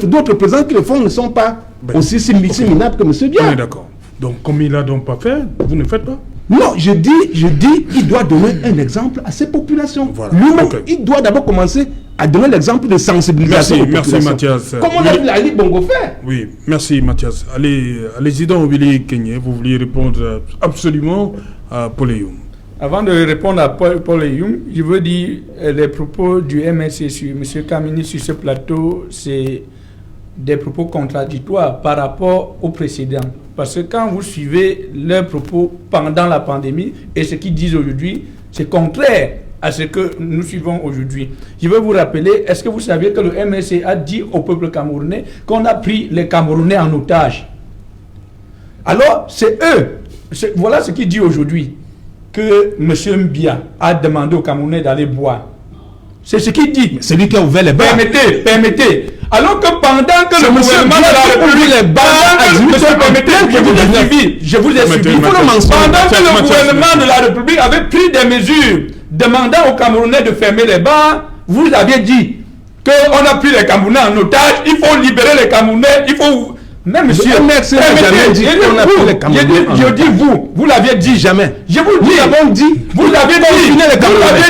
D'autres présidents qui le font ne sont pas aussi minables que M. Biya. On est d'accord. Donc comme il n'a donc pas fait, vous ne faites pas? Non, je dis, il doit donner un exemple à ces populations. Voilà. Lui-même, il doit d'abord commencer à donner l'exemple de sensibilisation. Merci Mathias. Comment Ali Bongo fait? Oui, merci Mathias. Allez-y donc, Willy Kenyé, vous vouliez répondre absolument à Paul Eyoum. Avant de répondre à Paul Eyoum, je veux dire les propos du MSC sur M. Kamini sur ce plateau, c'est des propos contradictoires par rapport au précédent. Parce que quand vous suivez leurs propos pendant la pandémie et ce qu'ils disent aujourd'hui, c'est contraire à ce que nous suivons aujourd'hui. Je veux vous rappeler, est-ce que vous saviez que le MSC a dit au peuple camerounais qu'on a pris les Camerounais en otage? Alors, c'est eux, voilà ce qu'il dit aujourd'hui, que M. Mbia a demandé aux Camerounais d'aller boire. C'est ce qu'il dit. C'est lui qui a ouvert les bars. Permettez. Alors que pendant que le gouvernement de la République, je vous ai suivi. Pendant que le gouvernement de la République avait pris des mesures demandant aux Camerounais de fermer les bars, vous aviez dit qu'on a pris les Camerounais en otage, il faut libérer les Camerounais, il faut... Même monsieur, je dis vous l'aviez dit jamais. Je vous le dis, vous l'aviez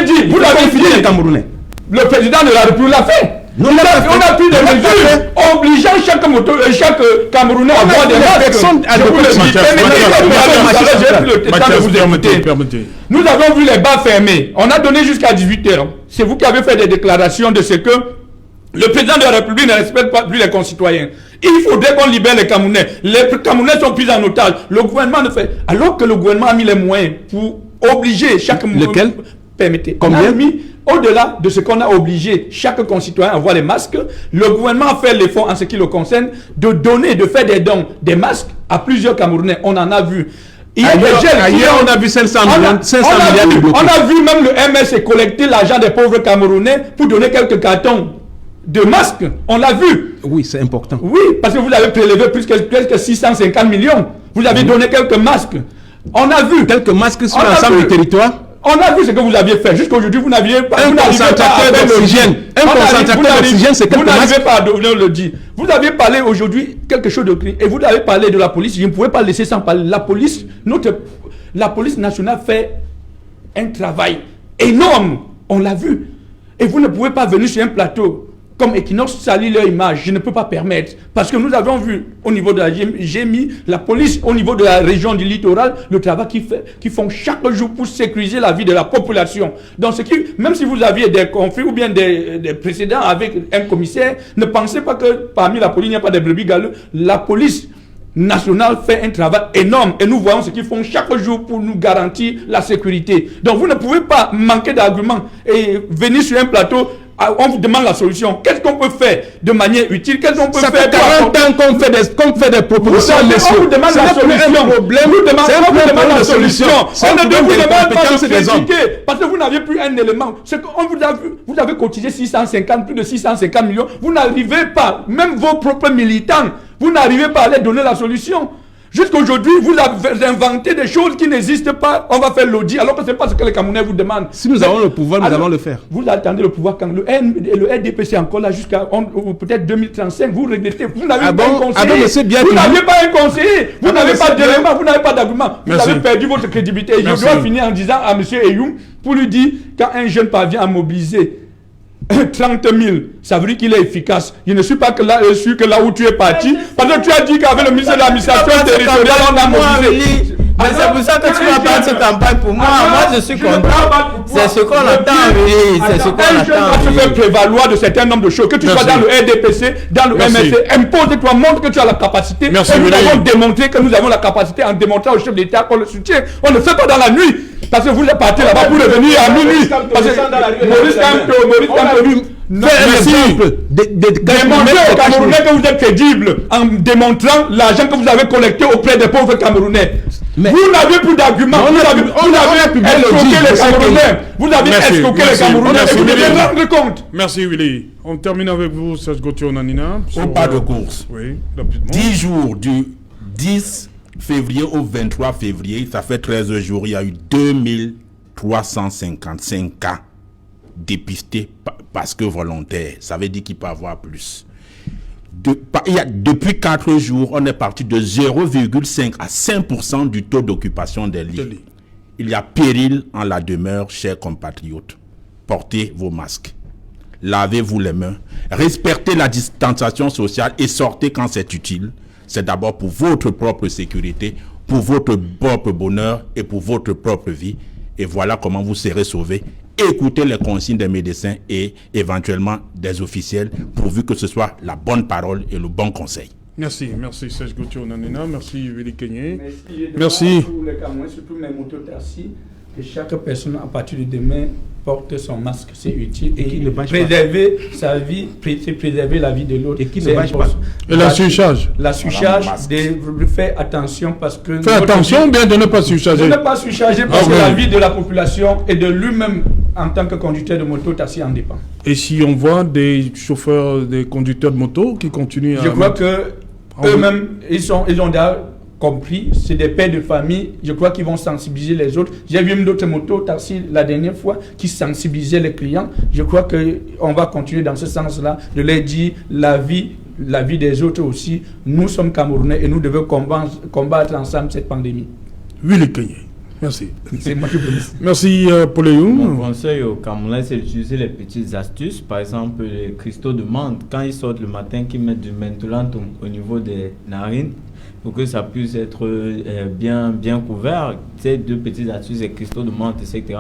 dit, vous l'avez fini les Camerounais. Le président de la République l'a fait. On a pris des mesures obligeant chaque Camerounais à avoir des masques. Nous avons vu les bars fermés. On a donné jusqu'à 18h. C'est vous qui avez fait des déclarations de ce que le président de la République ne respecte pas plus les concitoyens. Il faudrait qu'on libère les Camerounais. Les Camerounais sont pris en otage. Le gouvernement ne fait... Alors que le gouvernement a mis les moyens pour obliger chaque... Lequel? Permettez. Combien? On a mis, au-delà de ce qu'on a obligé chaque concitoyen à avoir les masques, le gouvernement a fait l'effort en ce qui le concerne de donner, de faire des dons, des masques à plusieurs Camerounais. On en a vu. Ailleurs, on a vu 500 milliards de bloqués. On a vu même le MS collecter l'argent des pauvres Camerounais pour donner quelques cartons de masques. On l'a vu. Oui, c'est important. Oui, parce que vous avez prélevé plus que 650 millions. Vous avez donné quelques masques. On a vu. Quelques masques sur l'ensemble du territoire. On a vu ce que vous aviez fait. Jusqu'aujourd'hui, vous n'aviez pas... Un concentrateur d'oxygène. Un concentrateur d'oxygène, c'est quelques masques. Vous n'arrivez pas à le dire. Vous avez parlé aujourd'hui quelque chose de cri. Et vous avez parlé de la police. Je ne pouvais pas laisser sans parler. La police nationale fait un travail énorme. On l'a vu. Et vous ne pouvez pas venir sur un plateau comme Equinox salir leur image. Je ne peux pas permettre. Parce que nous avons vu au niveau de la GMI, la police, au niveau de la région du littoral, le travail qu'ils font chaque jour pour sécuriser la vie de la population. Donc, même si vous aviez des conflits ou bien des précédents avec un commissaire, ne pensez pas que parmi la police, il n'y a pas de brebis galeux. La police nationale fait un travail énorme et nous voyons ce qu'ils font chaque jour pour nous garantir la sécurité. Donc, vous ne pouvez pas manquer d'arguments et venir sur un plateau. On vous demande la solution. Qu'est-ce qu'on peut faire de manière utile? Qu'est-ce qu'on peut faire? Ça fait 40 ans qu'on fait des propositions. On vous demande la solution. On vous demande la solution. On ne vous demande pas de critiquer parce que vous n'avez plus un élément. Vous avez cotisé plus de 650 millions. Vous n'arrivez pas, même vos propres militants, vous n'arrivez pas à les donner la solution. Jusqu'aujourd'hui, vous avez inventé des choses qui n'existent pas. On va faire l'audit alors que ce n'est pas ce que les Camerounais vous demandent. Si nous avons le pouvoir, nous allons le faire. Vous attendez le pouvoir quand le RDPC est encore là jusqu'à peut-être 2035. Vous regrettez. Vous n'avez pas un conseiller. Vous n'avez pas un conseiller. Vous n'avez pas d'éléments. Vous n'avez pas d'argument. Vous avez perdu votre crédibilité. Et je dois finir en disant à M. Eyoum pour lui dire quand un jeune parvient à mobiliser 30 000, ça veut dire qu'il est efficace. Je ne suis pas sûr que là où tu es parti, parce que tu as dit qu'avec le ministre de l'administration territoriale, on a mobilisé. Mais c'est pour ça que tu vas prendre cette campagne pour moi. Moi, je suis content. C'est ce qu'on attend, oui. C'est ce qu'on attend. Tu peux prévaloir de certains nombres de choses. Que tu sois dans le RDPC, dans le MSC, impose-toi, montre que tu as la capacité. Merci, et nous avons démontré que nous avons la capacité en démontrant au chef d'État qu'on le soutient. On ne fait pas dans la nuit. Parce que vous êtes parti là-bas pour revenir à minuit. Parce que Maurice Kamto, merci. Démontrez aux Camerounais que vous êtes crédible en démontrant l'argent que vous avez collecté auprès des pauvres Camerounais. Mais vous n'avez plus d'arguments. Vous avez escroqué les Camerounais. Vous avez escroqué les Camerounais. Vous devez rendre compte. Merci Willy. On termine avec vous, Serge Gauthier Onanina. Au pas de course. Oui, rapidement. 10 jours du 10 février au 23 février, ça fait 13 jours, il y a eu 2355 cas dépistés parce que volontaires. Ça veut dire qu'il peut y avoir plus. Depuis 4 jours, on est parti de 0,5 à 5% du taux d'occupation des lits. il y a péril en la demeure, chers compatriotes. Portez vos masques. Lavez-vous les mains. Respectez la distanciation sociale et sortez quand c'est utile. C'est d'abord pour votre propre sécurité, pour votre propre bonheur et pour votre propre vie. Et voilà comment vous serez sauvés. Écoutez les consignes des médecins et éventuellement des officiels, pourvu que ce soit la bonne parole et le bon conseil. Merci Serge Gauthier Onanena, merci Willy Kenyé. Merci. Pour les Camerounais, surtout mes mototaxis, que chaque personne à partir de demain porte son masque, c'est utile. Et qui ne préserver sa vie, préserver la vie de l'autre. Et qui ne bâche pas. Et la surcharge. La surcharge, de faire attention parce que... Faire attention ou bien de ne pas surcharger? De ne pas surcharger parce que la vie de la population et de lui-même en tant que conducteur de moto, taxi en dépend. Et si on voit des chauffeurs, des conducteurs de moto qui continuent à... Je crois que eux-mêmes, ils ont déjà compris, c'est des pères de famille, je crois qu'ils vont sensibiliser les autres. J'ai vu d'autres motos, taxi, la dernière fois, qui sensibilisaient les clients. Je crois qu'on va continuer dans ce sens-là, de leur dire la vie des autres aussi. Nous sommes Camerounais et nous devons combattre ensemble cette pandémie. Willy Kenyé, merci. C'est moi qui vous remercie. Merci Paul Youm. Mon conseil aux Camerounais, c'est d'utiliser les petites astuces. Par exemple, les cristaux de menthe, quand ils sortent le matin, qu'ils mettent du mentholatum au niveau des narines, pour que ça puisse être bien couvert. Ces deux petites astuces, les cristaux de menthe, etc.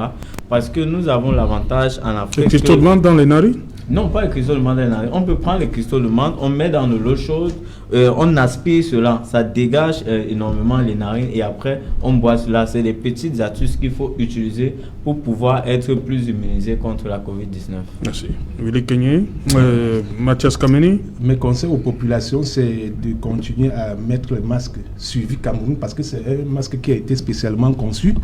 Parce que nous avons l'avantage en Afrique... Les cristaux de menthe dans les narines? Non, pas les cristaux de menthe dans les narines. On peut prendre les cristaux de menthe, on met dans de l'eau chaude, on aspire cela, ça dégage énormément les narines et après on boit cela. C'est des petites astuces qu'il faut utiliser pour pouvoir être plus immunisé contre la COVID-19. Merci. Willy Kenyé, Mathias Kameni. Mes conseils aux populations, c'est de continuer à mettre le masque suivi Cameroun parce que c'est un masque qui a été spécialement conçu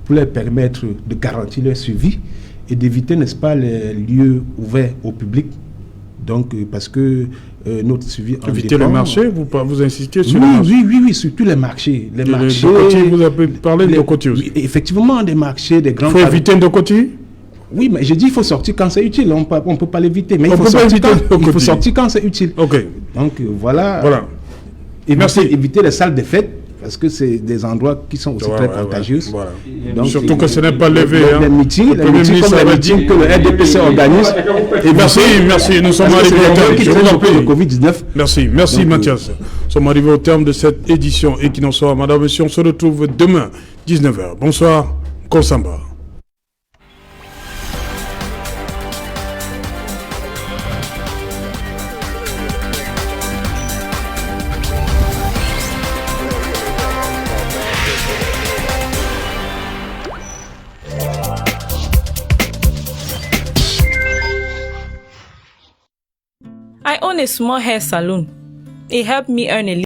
pour leur permettre de garantir leur suivi et d'éviter, n'est-ce pas, les lieux ouverts au public. Donc, parce que notre suivi... Éviter les marchés, vous insistez sur les marchés? Oui, surtout les marchés. Les marchés, vous avez parlé de Dokoti aussi. Oui, effectivement, des marchés, des grands... Il faut éviter Dokoti? Oui, mais j'ai dit il faut sortir quand c'est utile. On ne peut pas l'éviter, mais il faut sortir quand c'est utile. Ok. Donc, voilà. Éviter les salles de fête. Parce que c'est des endroits qui sont aussi très contagieux. Voilà. Donc, surtout que ce n'est pas levé. Les meetings comme les meetings que le RDPC organise. Et merci. Nous sommes arrivés au terme. Je vous en prie. COVID-19. Merci Mathias. Nous sommes arrivés au terme de cette édition et qui n'en soit. Madame et messieurs, on se retrouve demain, 19h. Bonsoir, Konsamba. I own a small hair salon. It helped me earn a living.